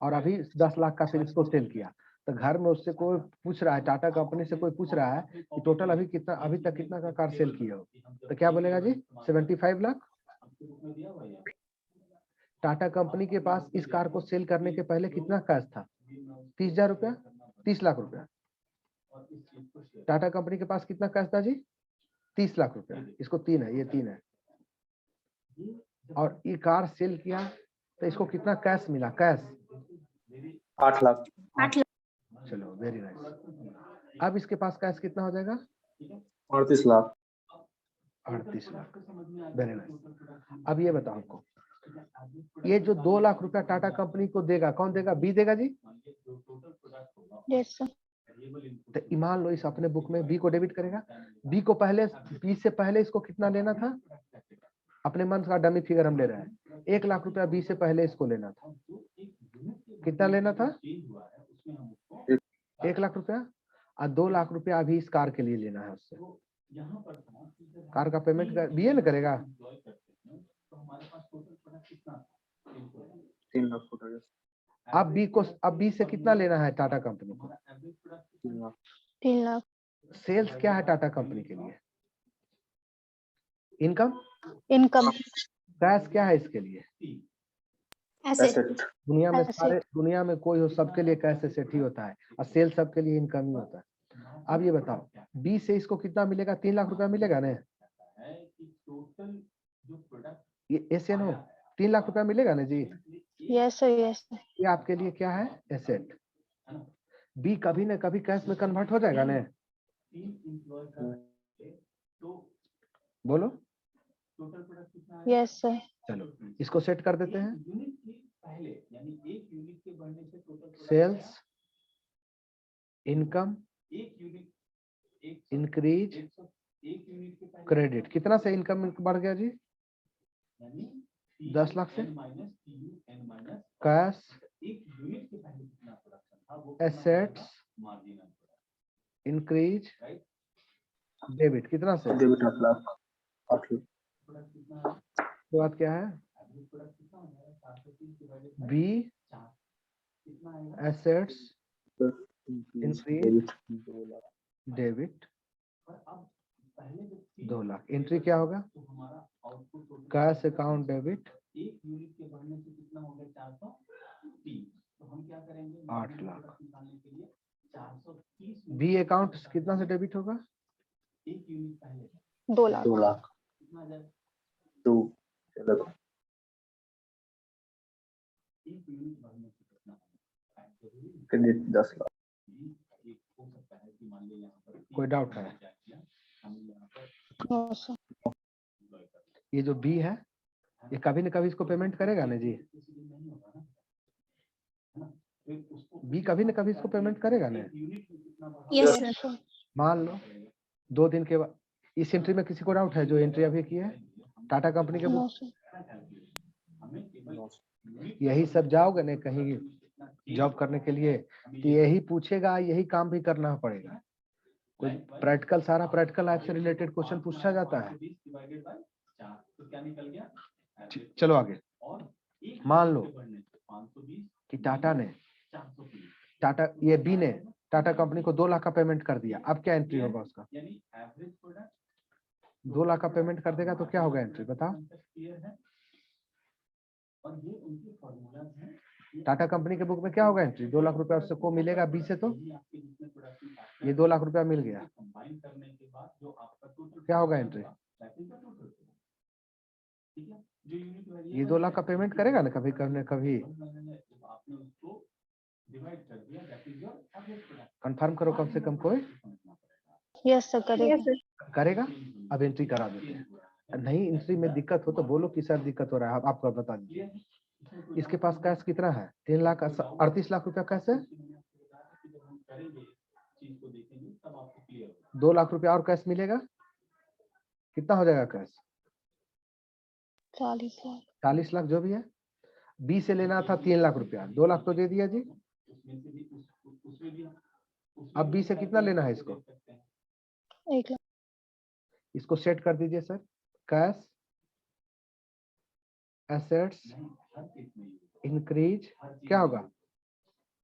और अभी 10 लाख का फिर इसको सेल किया। तो घर में उससे कोई पूछ रहा है, टाटा कंपनी से कोई पूछ रहा है कि टोटल अभी कितना, अभी तक कितना का कार सेल किया हो, तो क्या बोलेगा जी? 75 लाख। टाटा कंपनी के पास इस कार को सेल करने के पहले कितना कैश था? 30,000 रुपया, 30 लाख रुपया। टाटा कंपनी के पास कितना कैश था जी? 30 लाख रुपया। इसको 3 है, ये 3 है, और ये कार सेल किया तो इसको कितना कैश मिला? कैश 8 लाख। चलो वेरी नाइस। अब इसके पास कैश कितना हो जाएगा? 38 लाख। 38 lakh, very nice. अब ये बताओ हमको, ये जो 2 लाख रुपया टाटा कंपनी को देगा, कौन देगा? बी देगा जी? Yes, sir. तो ईमान लो, इस अपने बुक में बी को डेबिट करेगा। बी को पहले, बी से पहले इसको कितना लेना था? अपने मन का डमी फिगर हम ले रहे हैं, 1 लाख रुपया बी से पहले इसको लेना था। कितना लेना था? 1 लाख रुपया, और 2 लाख रुपया अभी इस कार के लिए लेना है उससे। कार का पेमेंट बी ना करेगा? 3 लाख हो गया। अब बी को, अब बी से कितना लेना है टाटा कंपनी को? 3 लाख। 3 lakh. सेल्स क्या है टाटा कंपनी के लिए? इनकम। Income. कैश क्या है इसके लिए? एसेट। दुनिया में Asset. सारे, दुनिया में कोई हो, सबके लिए कैश एसेट ही होता है, और सेल सबके लिए इनकम ही होता है। अब ये बताओ, बी से इसको कितना मिलेगा? 3 लाख रुपया मिलेगा ना? ये एशियन हो, 3 लाख रुपया मिलेगा ना जी? Yes, sir. Yes, sir. ये आपके लिए क्या है? एसेट। बी कभी ना कभी कैश में कन्वर्ट हो जाएगा ना? बोलो। Yes, sir. चलो इसको सेट कर देते हैं। Sales, income, increase, credit. कितना से इनकम बढ़ गया जी? 10 लाख से। Cash, assets, increase, debit. कितना से? डेबिट 8 लाख। 8 लाख। उसके बाद क्या है? B, assets, debit 2 lakh. Debit 2 lakh. Entry क्या होगा? Cash account debit 8 lakh. B account कितना से डेबिट होगा? 2 lakh. 2 लाख। 2 देखो। क्रेडिट 10 लाख। कोई डाउट है? No, sir. ये जो बी है, ये कभी न कभी इसको पेमेंट करेगा ना जी? फिर उसको बी कभी ना कभी इसको पेमेंट करेगा ना। यूनिट में कितना बढ़ा Yes, Yes, sir. मान लो 2 दिन के बाद इस एंट्री में किसी को डाउट है जो एंट्री अभी की है टाटा कंपनी के No, बुक? sir. हमें केवल यही सब जाओगे ना कहीं जॉब करने के लिए तो यही पूछेगा, यही काम भी करना पड़ेगा। कोई प्रैक्टिकल, सारा प्रैक्टिकल लाइफ से रिलेटेड क्वेश्चन पूछा जाता है। तो क्या निकल गया? चलो आगे। और मान लो 520 कि टाटा ने 420 ये बी ने टाटा कंपनी को 2 लाख का पेमेंट कर दिया। अब क्या एंट्री होगा उसका? यानी एवरेज प्रोडक्ट 2 लाख का पेमेंट कर देगा तो क्या होगा एंट्री बताओ? क्लियर है। और ये उनके फॉर्मूलाज हैं। टाटा कंपनी के बुक में क्या होगा एंट्री? 2 लाख रुपया उससे को मिलेगा बी से, तो ये 2 लाख रुपया मिल गया। कंबाइन करने के बाद जो आपका टोटल क्या होगा एंट्री? ठीक है, जो यूनिट ये 2 लाख का पेमेंट करेगा ना कभी कभी। आपने उसको डिवाइड कर दिया, that is your average product. Confirm करो कम से कम कोई Yes, sir. करेगा. करेगा। अब एंट्री करा देते हैं। नहीं एंट्री में दिक्कत हो तो बोलो कि सर दिक्कत हो रहा है, आपको बता दीजिए। इसके पास कैश कितना है? 3,38 लाख रुपया कैश है। 2 लाख रुपया और कैश मिलेगा, कितना हो जाएगा कैश? 40 लाख. 40 लाख जो भी है। बी से लेना था 3 लाख रुपया, 2 लाख तो दे दिया जी। अब बी से कितना लेना है इसको? 1 लाख. इसको सेट कर दीजिए सर। कैश एसेट्स इंक्रीज क्या होगा?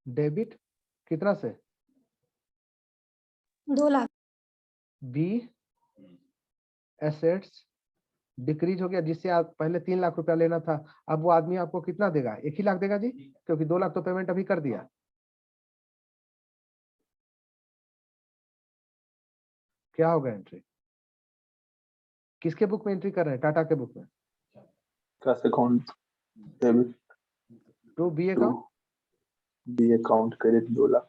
डेबिट कितना से? 2 लाख. बी एसेट्स डिक्रीज हो गया, जिससे आप पहले 3 लाख रुपया लेना था, अब वो आदमी आपको कितना देगा? 1 ही लाख देगा जी, क्योंकि 2 लाख तो पेमेंट अभी कर दिया। क्या होगा एंट्री? किसके बुक में एंट्री कर रहे हैं? टाटा के बुक में। Cash account debit to B to account B account credit 2 lakh.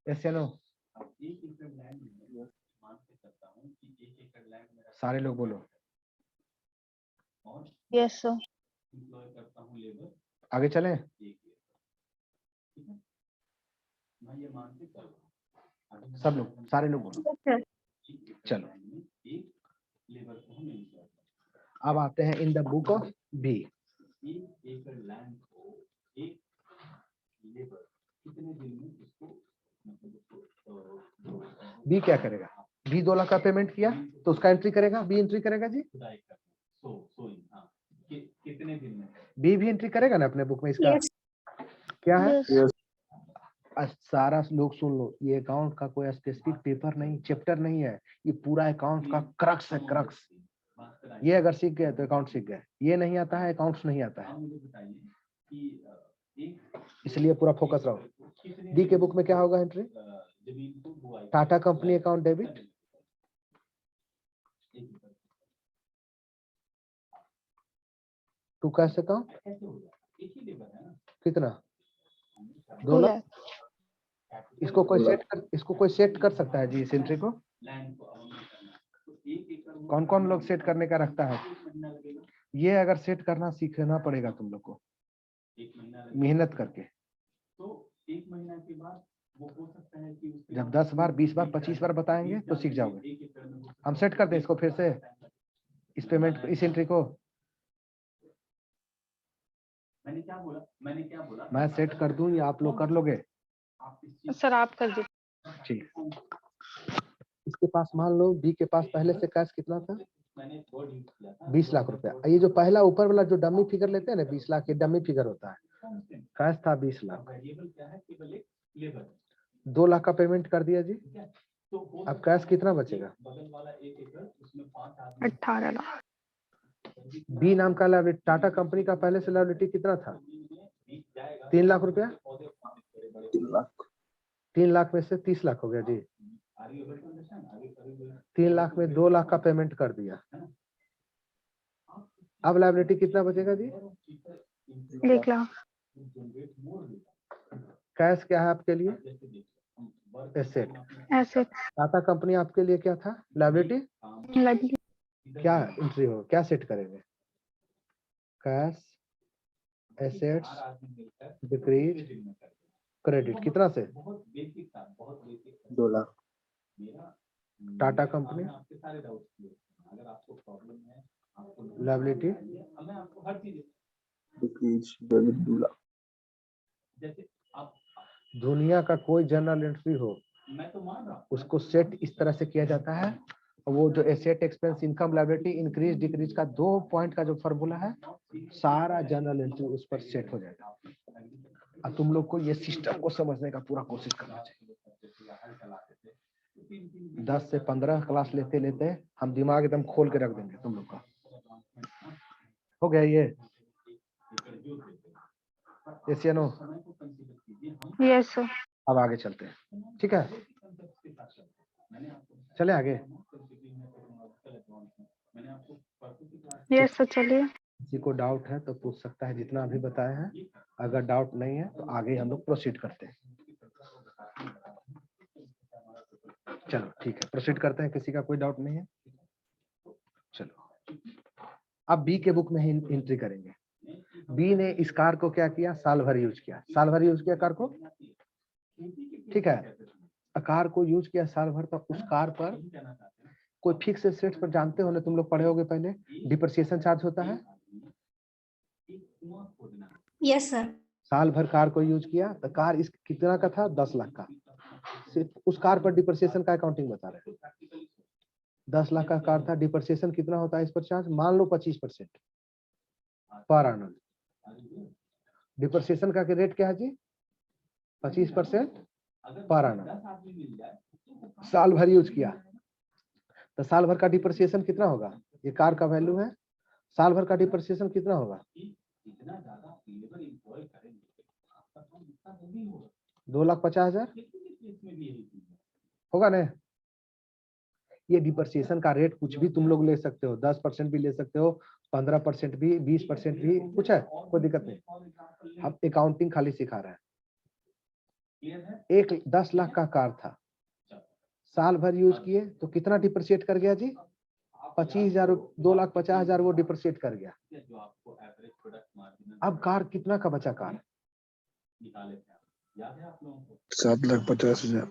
Yes या नो? सारे लोग बोलो। Yes, sir. करता हूँ लेबर आगे चलें। मैं ये मान के चल रहा हूँ। सब लोग, सारे लोग बोलो। चलो एक लेबर को हम इंश्योर अब आते हैं in the book of B. 1 एकड़ लैंड को एक लेबर कितने दिन में उसको मतलब बी क्या करेगा? बी 2 लाख का पेमेंट किया तो उसका एंट्री करेगा, बी एंट्री करेगा जी। खुदाई करना। हाँ, कितने दिन में? बी भी एंट्री करेगा ना अपने बुक में इसका। Yes. क्या है? Yes. सारा लोग सुन लो, ये अकाउंट का कोई स्पेसिफिक पेपर नहीं, चैप्टर नहीं है, ये पूरा अकाउंट का क्रक्स है, क्रक्स। ये अगर सीख गए तो अकाउंट सीख गए, ये नहीं आता है अकाउंट्स नहीं आता है, इसलिए पूरा फोकस रहो। डी के बुक में क्या होगा entry? Tata company account debit to cash account कितना? 2 2 लाख। लाख. इसको कोई सेट कर सकता है जी इस एंट्री को? कौन कौन लोग सेट करने का रखता है? ये अगर सेट करना सीखना पड़ेगा तुम लोग को मेहनत करके। तो 1 महीना के बाद वो हो सकता है कि जब 10 बार 20 बार 25 बार बताएंगे तो सीख जाओगे। हम सेट कर दें इसको फिर से, इस पेमेंट इस एंट्री को। मैंने क्या बोला? मैं सेट कर दूं या आप लोग कर लोगे? सर आप कर दीजिए. ठीक। इसके पास मान लो बी के पास पहले से कैश कितना था? 20 लाख रुपया। ये जो पहला ऊपर वाला जो डमी फिगर लेते हैं ना 20 लाख, ये डमी फिगर होता है। कैश था 20 लाख, 2 लाख का पेमेंट कर दिया जी। अब कैश कितना बचेगा? 18 लाख. बी नाम का लायबिलिटी, टाटा कंपनी का पहले से लायबिलिटी कितना था? 3 लाख रुपया। 3 लाख 3 लाख में से 30 लाख हो गया जी। 3 लाख में 2 लाख का पेमेंट कर दिया। अब लायबिलिटी कितना बचेगा जी? 1 लाख. कैश क्या है आपके लिए? एसेट। Asset. टाटा कंपनी आपके लिए क्या था? लायबिलिटी। Liability. क्या एंट्री हो, क्या सेट करेंगे? कैश एसेट्स चार आदमी मिलकर डिक्रीज एक दिन में कर दें। क्रेडिट कितना से? बहुत बेसिक था, बहुत बेसिक। 2 लाख। मेरा टाटा मेरा काम कंपनी है आपके सारे डाउट्स क्लियर करना। अगर आपको प्रॉब्लम है, आपको लायबिलिटी मैं आपको हर चीज डिक्रीज डेबिट 2 लाख। जैसे आप दुनिया का कोई जर्नल एंट्री हो मैं तो मान रहा हूँ उसको सेट इस तरह से किया जाता है। वो जो asset expense income liability increase decrease का 2 पॉइंट का जो फॉर्मूला है सारा जर्नल एंट्री उस पर सेट हो जाएगा। अब तुम लोग को ये सिस्टम को समझने का पूरा कोशिश करना चाहिए। 10 से 15 क्लास लेते लेते हम दिमाग एकदम खोल के रख देंगे तुम लोग का। हो गया ये? यस या नो? Yes, sir. अब आगे चलते हैं, ठीक है? चले आगे। Yes, sir. चलिए। किसी को डाउट है तो पूछ सकता है, जितना अभी बताए हैं। अगर डाउट नहीं है तो आगे हम लोग प्रोसीड करते हैं। चलो ठीक है, प्रोसीड करते हैं। किसी का कोई डाउट नहीं है? चलो अब बी के बुक में ही एंट्री करेंगे। बी ने इस कार को क्या किया? साल भर यूज किया। साल भर यूज किया कार को, ठीक है? कार को यूज किया साल भर, तो उस कार पर कोई फिक्स एसेट्स पर जानते हो ना, तुम लोग पढ़े होगे पहले, डिप्रिसिएशन चार्ज होता है। Yes, sir. साल भर कार को यूज किया तो कार इस कितना का था? 10 लाख का। सिर्फ उस कार पर डिप्रिसिएशन का अकाउंटिंग बता रहे हैं। 10 लाख का कार था, डिप्रिसिएशन कितना होता है इस पर चार्ज? मान लो 25% पर annum। डिप्रिसिएशन का रेट क्या है जी? 25% पर annum। साल भर यूज किया तो साल भर का डिप्रिसिएशन कितना होगा? ये कार का वैल्यू है। साल भर का डिप्रिसिएशन कितना होगा? 2,50,000 होगा ना? ये डिप्रिसिएशन का रेट कुछ भी तुम लोग ले सकते हो, 10% भी ले सकते हो, 15% भी, 20% भी, कुछ है, कोई दिक्कत नहीं। हम अकाउंटिंग खाली सिखा रहे हैं। एक 10 लाख का कार था, साल भर यूज किए तो कितना डिप्रिशिएट कर गया जी? 25,000, 2,50,000 वो डिप्रिशिएट कर गया। अब कार कितना का बचा? कार 7,50,000।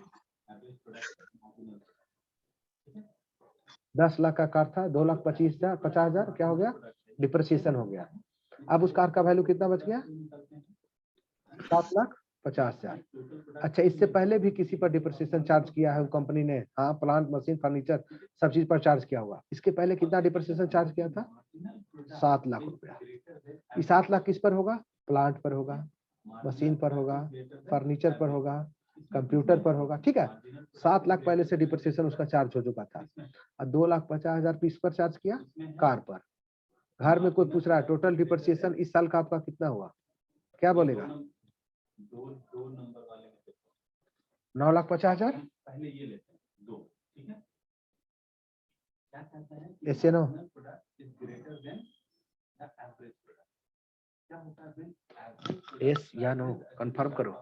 10 लाख का कार था, 2,25,000, 50,000 क्या हो गया? डिप्रिसिएशन हो गया। अब उस कार का वैल्यू कितना बच गया? 7,50,000। अच्छा, इससे पहले भी किसी पर डिप्रिसिएशन चार्ज किया है कंपनी ने? हाँ, प्लांट, मशीन, फर्नीचर सब चीज पर चार्ज किया हुआ। इसके पहले कितना डिप्रिसिएशन चार्ज किया था? 7 लाख रुपया। ये 7 लाख किस पर होगा? प्लांट पर होगा, मशीन पर होगा, फर्नीचर पर होगा, कंप्यूटर पर होगा, ठीक है? 7 लाख पहले से डिप्रिसिएशन उसका चार्ज हो चुका था। और 2,50,000 किस पर चार्ज किया? कार पर। घर में कोई पूछ रहा है टोटल डिप्रिसिएशन इस साल का आपका कितना हुआ? क्या बोलेगा? 9,50,000। पहले ये लेते हैं 2, ठीक है? क्या कहता है? ऐसे नो यस या नो कंफर्म करो।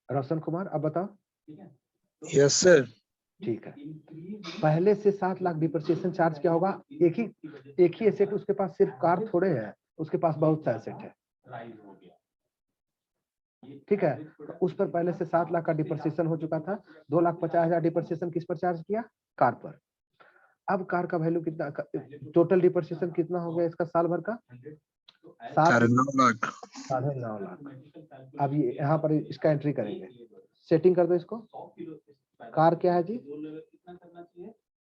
रोशन कुमार, अब बताओ। Yes sir. ठीक है, पहले से 7 लाख डिप्रिसिएशन चार्ज क्या होगा? एक ही एसेट, उसके पास सिर्फ कार थोड़े है, उसके पास बहुत सा एसेट है, ठीक है? तो उस पर पहले से 7 लाख का डिप्रिसिएशन हो चुका था। 2,50,000 डिप्रिसिएशन किस पर चार्ज किया? कार पर। अब कार का वैल्यू कितना? टोटल डिप्रिसिएशन कितना हो गया इसका साल भर का? 9.5 लाख। 9.5 लाख। अब ये यहाँ पर इसका एंट्री करेंगे, सेटिंग कर दो इसको। कार क्या है जी?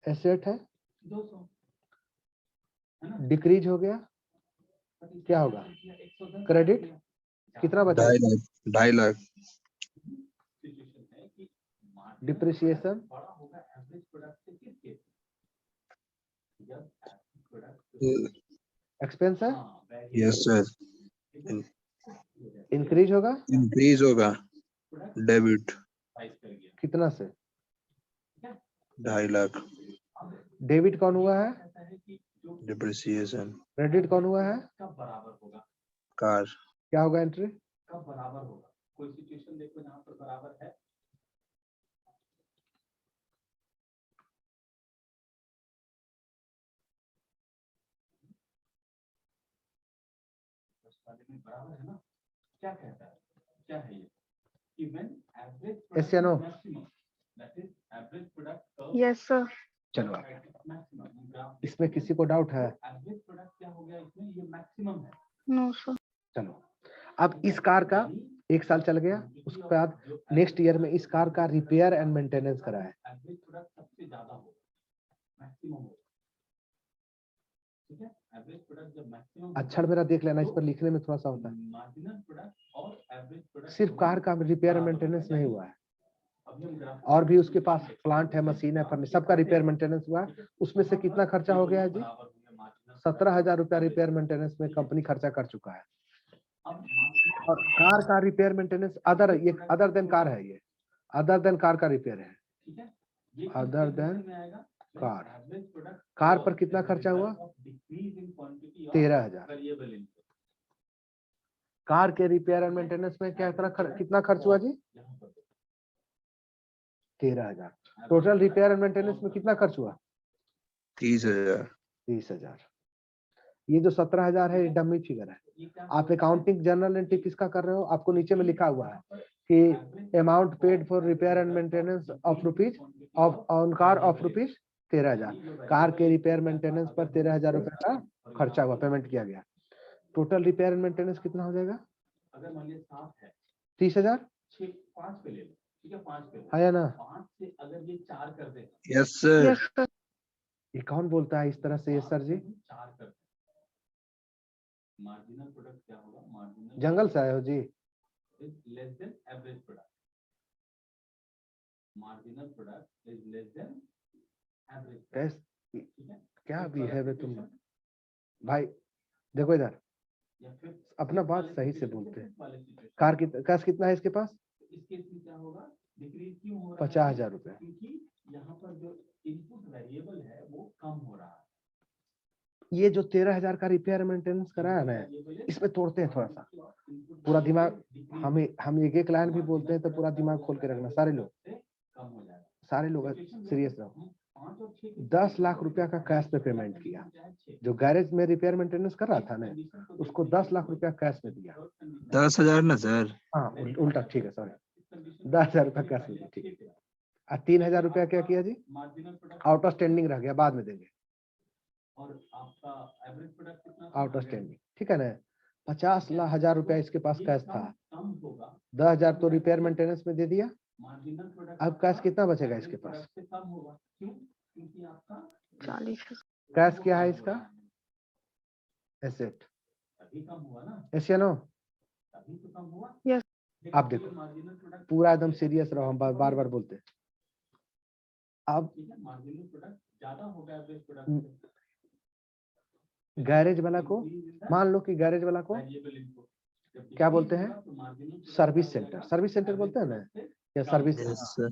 एसेट है, डिक्रीज हो गया, क्या होगा? क्रेडिट कितना बचा? 2.5 लाख। डिप्रिसिएशन एक्सपेंस है, यस सर। इंक्रीज होगा, इंक्रीज होगा, डेबिट कितना से? 2.5 लाख। डेबिट कौन हुआ है? डिप्रिसिएशन। क्रेडिट कौन हुआ है? कार। क्या होगा एंट्री? कोई सिचुएशन देखो जहां पर बराबर है। वाले में बराबर है ना, क्या कहता है, क्या है ये, कि when average Yes या no? maximum, that is average product curve Yes, sir. चलो आगे। at its maximum, ग्राफ इसमें किसी को डाउट है? एवरेज प्रोडक्ट क्या हो गया इसमें, ये मैक्सिमम है। No, sir. चलो, अब इस कार का 1 साल चल गया, उसके बाद नेक्स्ट ईयर में इस कार का रिपेयर एंड मेंटेनेंस करा है। एवरेज प्रोडक्ट सबसे ज्यादा हो, मैक्सिमम हो, ठीक है। एवरेज प्रोडक्ट जब मैक्सिमम, अक्षर मेरा देख लेना, इस पर लिखने में थोड़ा सा होता है। मार्जिनल प्रोडक्ट और एवरेज प्रोडक्ट सिर्फ कार का रिपेयर एंड मेंटेनेंस नहीं हुआ है, और भी उसके पास प्लांट है, मशीन है, फर्नीचर, सबका रिपेयर मेंटेनेंस हुआ है। उसमें से कितना खर्चा हो गया है जी? 17,000 रुपया रिपेयर मेंटेनेंस में कंपनी खर्चा कर चुका है। और कार का रिपेयर मेंटेनेंस अदर, ये अदर देन कार है, ये अदर देन कार का रिपेयर है, अदर देन कार पर कितना खर्चा हुआ? 13,000। कार के रिपेयर एंड मेंटेनेंस में क्या कितना खर्च हुआ जी? 13,000। टोटल रिपेयर एंड मेंटेनेंस में कितना खर्च हुआ? 30,000। 30,000। ये जो 17,000 है, ये डमी फिगर है। आप अकाउंटिंग जर्नल एंट्री किसका कर रहे हो? आपको नीचे में लिखा हुआ है कि amount paid for repair and maintenance of rupees of on car of rupees 13,000। Car के रिपेयर मेंटेनेंस पर 13,000 रुपए का खर्चा हुआ, पेमेंट किया गया। टोटल रिपेयर एंड मेंटेनेंस कितना हो जाएगा? अगर मान लीजिए 7 है, 30,000 5 पे ले लो, ठीक है, 5 पे है ना? 5 से अगर ये 4 कर दे, यस सर। Yes, sir. ये कौन बोलता है इस तरह से? ये सर जी 4 कर दे, मार्जिनल प्रोडक्ट क्या होगा? मार्जिनल जंगल से आए हो जी? is less than average product. Marginal product is less than average product. कैस ठीक है? क्या भी है वे तुम भाई? देखो इधर, या फिर अपना बात सही से बोलते हैं। वाले situation, कार की कैश कितना है इसके पास? तो इस केस में क्या होगा? डिक्रीज क्यों हो रहा है? 50,000 रुपए। क्योंकि यहाँ पर जो इनपुट वेरिएबल है वो कम हो रहा है। ये जो 13,000 का रिपेयर मेंटेनेंस कराया ना, इसमें तोड़ते हैं थोड़ा सा, पूरा दिमाग। हम एक लाइन भी बोलते हैं तो पूरा दिमाग खोल के रखना, सारे लोग सीरियस रहो। 10 लाख रुपया का कैश पे पेमेंट किया। जो गैरेज में रिपेयर मेंटेनेंस कर रहा था ना, उसको 10 लाख रुपया कैश में दिया। 10,000 ना सर? हाँ उल्टा, ठीक है, सॉरी, 10,000 रुपया कैश में दिया, ठीक है। 3,000 रुपया क्या किया जी? आउट ऑफ स्टैंडिंग रह गया, बाद में देंगे। और आपका एवरेज प्रोडक्ट कितना? आउट ऑफ स्टैंडिंग, ठीक है ना? 50,000 रुपया इसके पास कैश था, कम होगा। 10,000 तो रिपेयर मेंटेनेंस में दे दिया। मार्जिनल प्रोडक्ट अब कैश कितना बचेगा इसके पास? से कम होगा। क्यों? क्योंकि आपका 40,000. कैश क्या है इसका? एसेट। तभी कम हुआ ना, यस या नो? तभी तो कम हुआ। Yes. आप देखो, मार्जिनल प्रोडक्ट पूरा एकदम सीरियस रहो, हम बार बार बोलते हैं। अब ठीक है, मार्जिनल प्रोडक्ट ज्यादा होगा एवरेज प्रोडक्ट से। गैरेज वाला को, मान लो कि गैरेज वाला को वेरिएबल इनपुट क्या बोलते हैं? तो marginal service centre, service centre बोलते हैं ना, या सर्विस। Yes sir.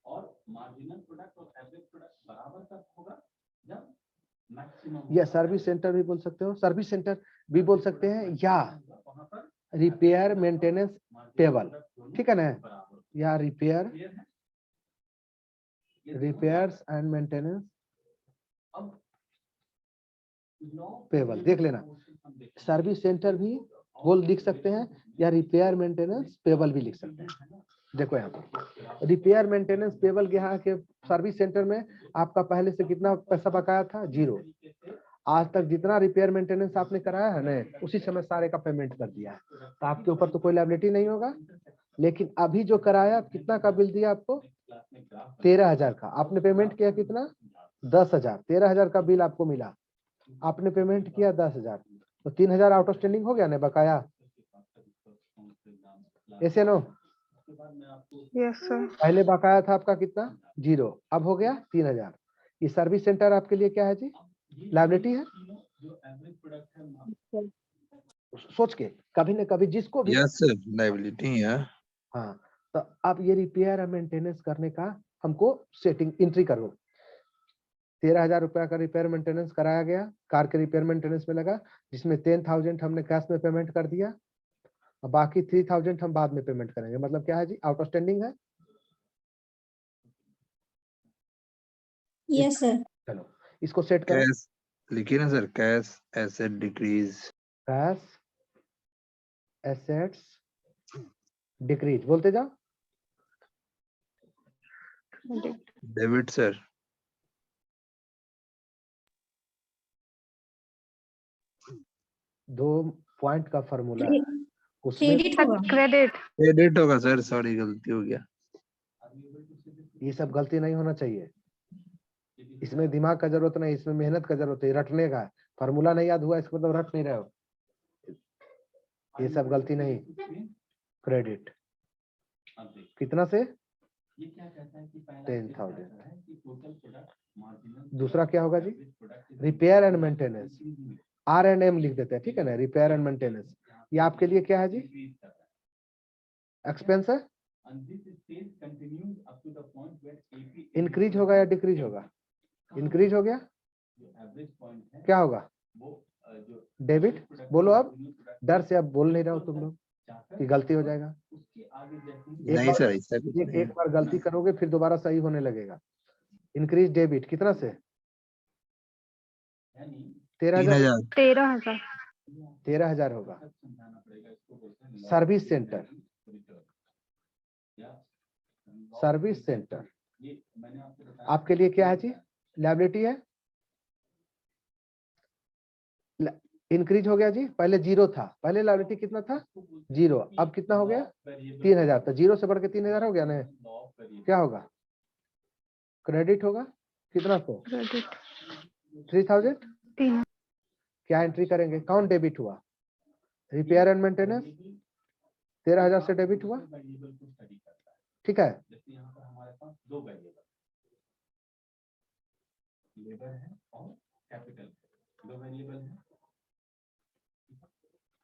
और मार्जिनल प्रोडक्ट और एवरेज प्रोडक्ट बराबर तब होगा जब मैक्सिमम, या सर्विस सेंटर भी बोल सकते हो, सर्विस सेंटर भी बोल सकते हैं, या वहां पर रिपेयर मेंटेनेंस टेबल, ठीक है ना? बराबर या रिपेयर, क्लियर है। रिपेयर्स एंड मेंटेनेंस अब पेबल देख लेना। सर्विस सेंटर भी बोल लिख सकते हैं, या रिपेयर मेंटेनेंस पेबल भी लिख सकते हैं। देखो यहाँ पर रिपेयर मेंटेनेंस पेबल के यहाँ के सर्विस सेंटर में आपका पहले से कितना पैसा बकाया था? 0। आज तक जितना रिपेयर मेंटेनेंस आपने कराया है ना, उसी समय सारे का पेमेंट कर दिया है, तो आपके ऊपर तो कोई लायबिलिटी नहीं होगा। लेकिन अभी जो कराया, कितना का बिल दिया आपको? 13,000 का। आपने पेमेंट किया कितना? 10,000। 13,000 का बिल आपको मिला, आपने पेमेंट किया 10,000, तो 3,000 आउट ऑफ स्टैंडिंग हो गया ना, बकाया। ऐसे नो? Yes, sir. पहले बकाया था आपका कितना? 0, अब हो गया 3,000। ये सर्विस सेंटर आपके लिए क्या है जी? लायबिलिटी है। सोच के कभी न कभी जिसको भी, यस सर, लायबिलिटी है। हाँ, तो अब ये रिपेयर और मेंटेनेंस करने का हमको सेटिंग एंट्री करो। 13,000 रुपया का रिपेयर मेंटेनेंस कराया गया, कार के रिपेयर मेंटेनेंस में लगा, जिसमें 10,000 हमने कैश में पेमेंट कर दिया, और बाकी 3,000 हम बाद में पेमेंट करेंगे। मतलब क्या है जी? आउट ऑफ स्टैंडिंग है। Yes, sir. चलो इसको सेट करो। कैश लिखिए ना sir, cash asset decrease. Cash assets decrease, बोलते जाओ। Debit sir. दो पॉइंट का फॉर्मूला है उसमें क्रेडिट। क्रेडिट होगा सर, सॉरी गलती हो गया। ये सब गलती नहीं होना चाहिए, इसमें दिमाग का जरूरत नहीं, इसमें मेहनत का जरूरत है, रटने का। फॉर्मूला नहीं याद हुआ इसको मतलब रट नहीं रहे हो, ये सब गलती नहीं। क्रेडिट कितना से? ये क्या कहता है कि पहला 10,000। है कि टोटल प्रोडक्ट मार्जिनल, दूसरा क्या होगा जी? रिपेयर एंड मेंटेनेंस, R&M लिख देते हैं, ठीक है ना, रिपेयर एंड मेंटेनेंस। ये आपके लिए क्या है जी? एक्सपेंस है। इंक्रीज होगा या डिक्रीज होगा? इंक्रीज हो गया, क्या होगा? डेबिट। बोलो अब, डर से अब बोल नहीं रहे हो तुम लोग कि गलती हो जाएगा। नहीं सर, ऐसा कुछ नहीं एक बार गलती करोगे फिर दोबारा सही होने लगेगा। इंक्रीज डेबिट कितना से? 13,000। 3,000। 13,000 होगा। सर्विस सेंटर, सर्विस सेंटर आपके लिए क्या है जी? लायबिलिटी है। इंक्रीज हो गया जी, पहले 0 था, पहले लायबिलिटी कितना था? 0, अब कितना हो गया? 3,000। तो 0 से बढ़ के 3,000 हो गया ना, क्या होगा? क्रेडिट होगा। कितना तो? 3,000। क्या एंट्री करेंगे? कौन डेबिट हुआ? रिपेयर एंड मेंटेनेंस 13,000 से डेबिट हुआ, ठीक है। यहाँ पर हमारे पास दो वेरिएबल, लेबर है और कैपिटल, दो वेरिएबल है।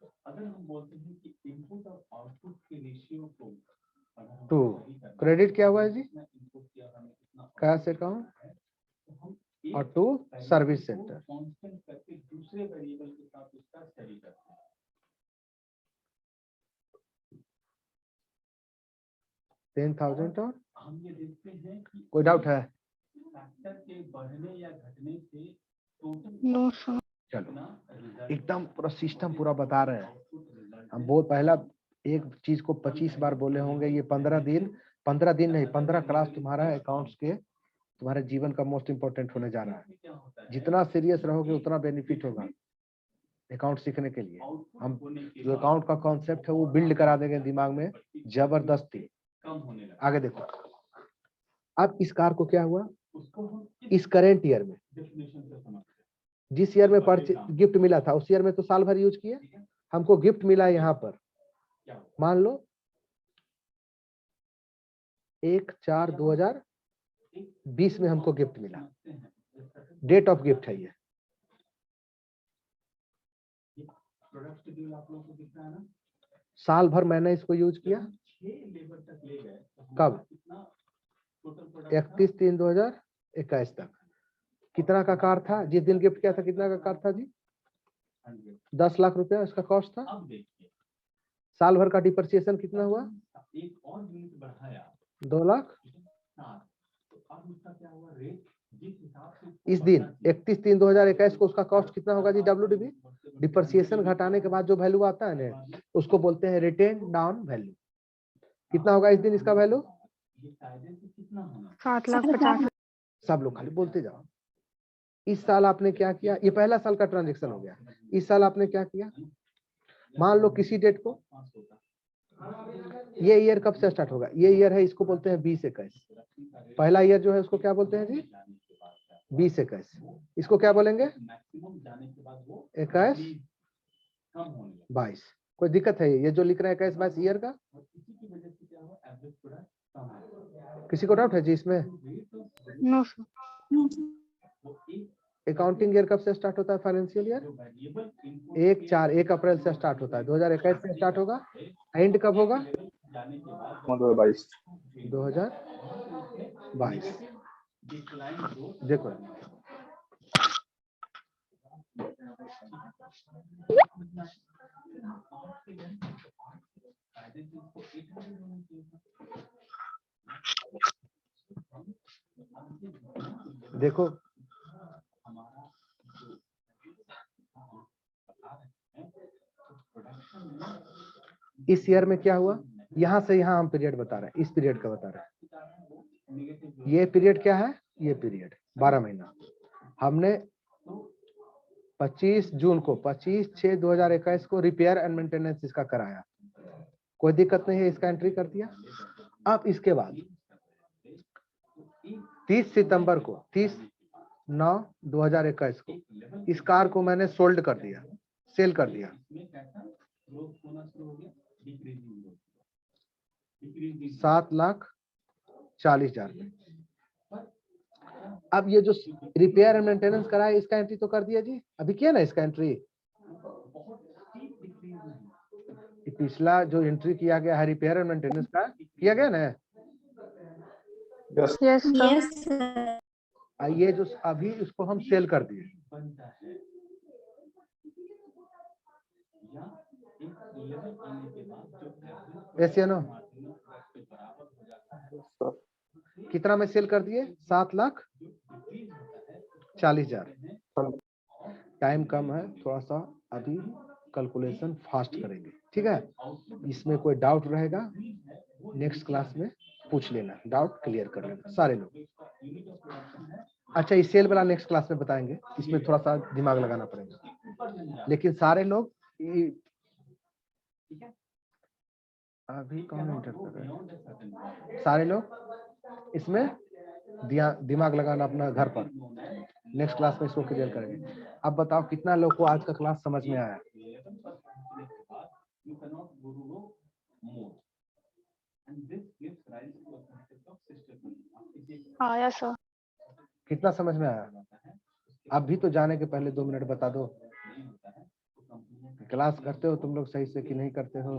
तो अगर हम बोलते हैं कि इनपुट और आउटपुट के रेशियो को तो क्रेडिट क्या हुआ है जी? कैश अकाउंट और टू सर्विस सेंटर। कांस्टेंट करके दूसरे वेरिएबल के साथ उसका स्टडी करते हैं। 10,000 और हम ये देखते हैं कि कोई डाउट है? फैक्टर के बढ़ने या घटने से टोटल नो सर। चलो एकदम पूरा सिस्टम पूरा बता रहे हैं हम। बहुत पहला एक चीज को 25 बार बोले होंगे। ये 15 दिन नहीं, 15 क्लास तुम्हारा अकाउंट्स के तुम्हारे जीवन का मोस्ट इंपोर्टेंट होने जा रहा है। जितना सीरियस रहोगे उतना बेनिफिट होगा अकाउंट सीखने के लिए। हम जो अकाउंट का कॉन्सेप्ट है वो बिल्ड करा देंगे दिमाग में जबरदस्ती। आगे देखो, अब इस कार को क्या हुआ? इस करेंट ईयर में, जिस ईयर में गिफ्ट मिला था उस ईयर में तो साल भर यूज किए। हमको गिफ्ट मिला यहाँ पर, मान लो 1/4/2020 में हमको गिफ्ट मिला। डेट ऑफ गिफ्ट है ये। साल भर मैंने इसको यूज किया। कब? 31/3/2021 तक। कितना का कार था जिस दिन गिफ्ट किया था? कितना का कार था जी? 10 लाख रुपया इसका कॉस्ट था। साल भर का डिप्रिसिएशन कितना हुआ? 2 लाख। इस दिन 31/3/2021 को उसका कॉस्ट कितना होगा जी? WDV डिप्रिसिएशन घटाने के बाद जो वैल्यू आता है ना उसको बोलते हैं रिटेन डाउन वैल्यू। कितना होगा इस दिन इसका वैल्यू? 7,50,000। सब लोग खाली बोलते जाओ। इस साल आपने क्या किया? ये पहला साल का ट्रांजेक्शन हो गया। इस साल आपने क्या किया? मान लो किसी डेट को, ये ईयर कब से स्टार्ट होगा? ये ईयर है, इसको बोलते हैं 2021। पहला ईयर जो है उसको क्या बोलते हैं जी? 2021। इसको क्या बोलेंगे? 21-22। कोई दिक्कत है? ये जो लिख रहे हैं 21-22 ईयर का, किसी को डाउट है जी इसमें? No sir. अकाउंटिंग ईयर कब से स्टार्ट होता है? फाइनेंशियल ईयर 1 अप्रैल से स्टार्ट होता है। 2021 से स्टार्ट होगा। एंड कब होगा? 2022। 2022। देखो देखो, इस ईयर में क्या हुआ, यहाँ से यहाँ हम पीरियड बता रहे हैं, इस पीरियड का बता रहे हैं। ये पीरियड क्या है, ये पीरियड 12 महीना। हमने 25 जून को 25/6/2021 को रिपेयर एंड मेंटेनेंस इसका कराया, कोई दिक्कत नहीं है, इसका एंट्री कर दिया। अब इसके बाद 30 सितंबर को 30/9/2021 को इस कार को मैंने सोल्ड कर दिया, सेल कर दिया 7,40,000 में। अब ये जो रिपेयर एंड मेंटेनेंस कराया इसका एंट्री तो कर दिया जी, अभी किया ना इसका एंट्री। पिछला जो एंट्री किया गया है रिपेयर एंड मेंटेनेंस का, किया गया ना। Yes, sir. Yes, sir. ये जो अभी इसको हम सेल कर दिए, ऐसे ना कितना में सेल कर दिए, 7,40,000। टाइम कम है थोड़ा सा, अभी कैलकुलेशन फास्ट करेंगे, ठीक है। इसमें कोई डाउट रहेगा नेक्स्ट क्लास में पूछ लेना, डाउट क्लियर कर लेना सारे लोग। अच्छा, इस सेल वाला नेक्स्ट क्लास में बताएंगे, इसमें थोड़ा सा दिमाग लगाना पड़ेगा, लेकिन सारे लोग अभी कौन एंटर कर रहे हैं, सारे लोग इसमें दिमाग लगाना अपना घर पर, नेक्स्ट क्लास में इसको क्लियर करेंगे। अब बताओ कितना लोग को आज का क्लास समझ में आया। आया सर। कितना समझ में आया। अब भी तो जाने के पहले 2 मिनट बता दो, क्लास करते हो तुम लोग सही से कि नहीं करते हो।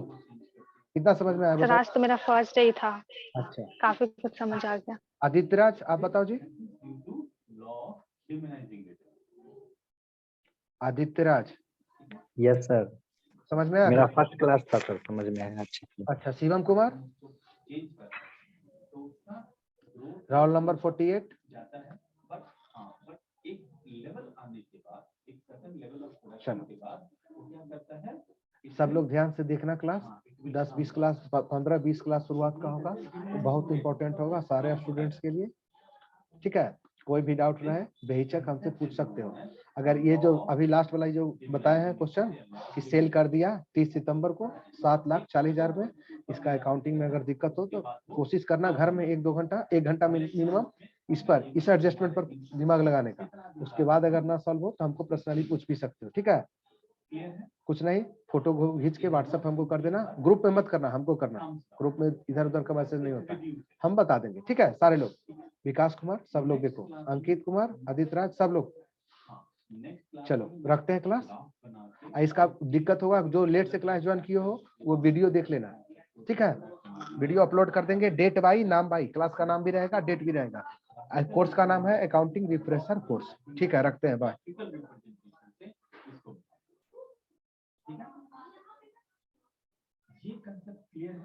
कितना समझ में आया सर बताओ। आज तो मेरा फर्स्ट डे था, अच्छा, काफी कुछ समझ आ गया। आदित्यराज आप बताओ जी। आदित्यराज यस सर, समझ में आया। मेरा फर्स्ट क्लास था सर, समझ में आया अच्छे से। अच्छा, शिवम कुमार रोल नंबर 48। चलो सब लोग ध्यान से देखना, क्लास 10-20 क्लास 15-20 क्लास शुरुआत का होगा, बहुत इंपॉर्टेंट होगा सारे स्टूडेंट्स के लिए, ठीक है। कोई भी डाउट रहे बेहिचक हमसे पूछ सकते हो। अगर ये जो अभी लास्ट वाला जो बताए हैं क्वेश्चन कि सेल कर दिया 30 सितंबर को 7,40,000 में, इसका अकाउंटिंग में अगर दिक्कत हो तो कोशिश करना घर में 1 घंटा मिनिमम इस एडजस्टमेंट पर दिमाग लगाने का। उसके बाद अगर ना सॉल्व हो तो हमको पर्सनली पूछ भी सकते हो, ठीक है। कुछ नहीं, फोटो खींच के व्हाट्सएप हमको कर देना, ग्रुप में मत करना, हमको करना, ग्रुप में इधर उधर का मैसेज नहीं होता, हम बता देंगे, ठीक है। सारे लोग, विकास कुमार सब लोग देखो, अंकित कुमार, आदित्यराज सब लोग। चलो रखते हैं क्लास। इसका दिक्कत होगा जो लेट से क्लास ज्वाइन किए हो वो वीडियो देख लेना, ठीक है। वीडियो अपलोड कर देंगे, डेट बाई नाम बाई, क्लास का नाम भी रहेगा, डेट भी रहेगा। कोर्स का नाम है अकाउंटिंग रिफ्रेशर कोर्स, ठीक है। रखते हैं, बाय। ये कंसेप्ट क्लियर है।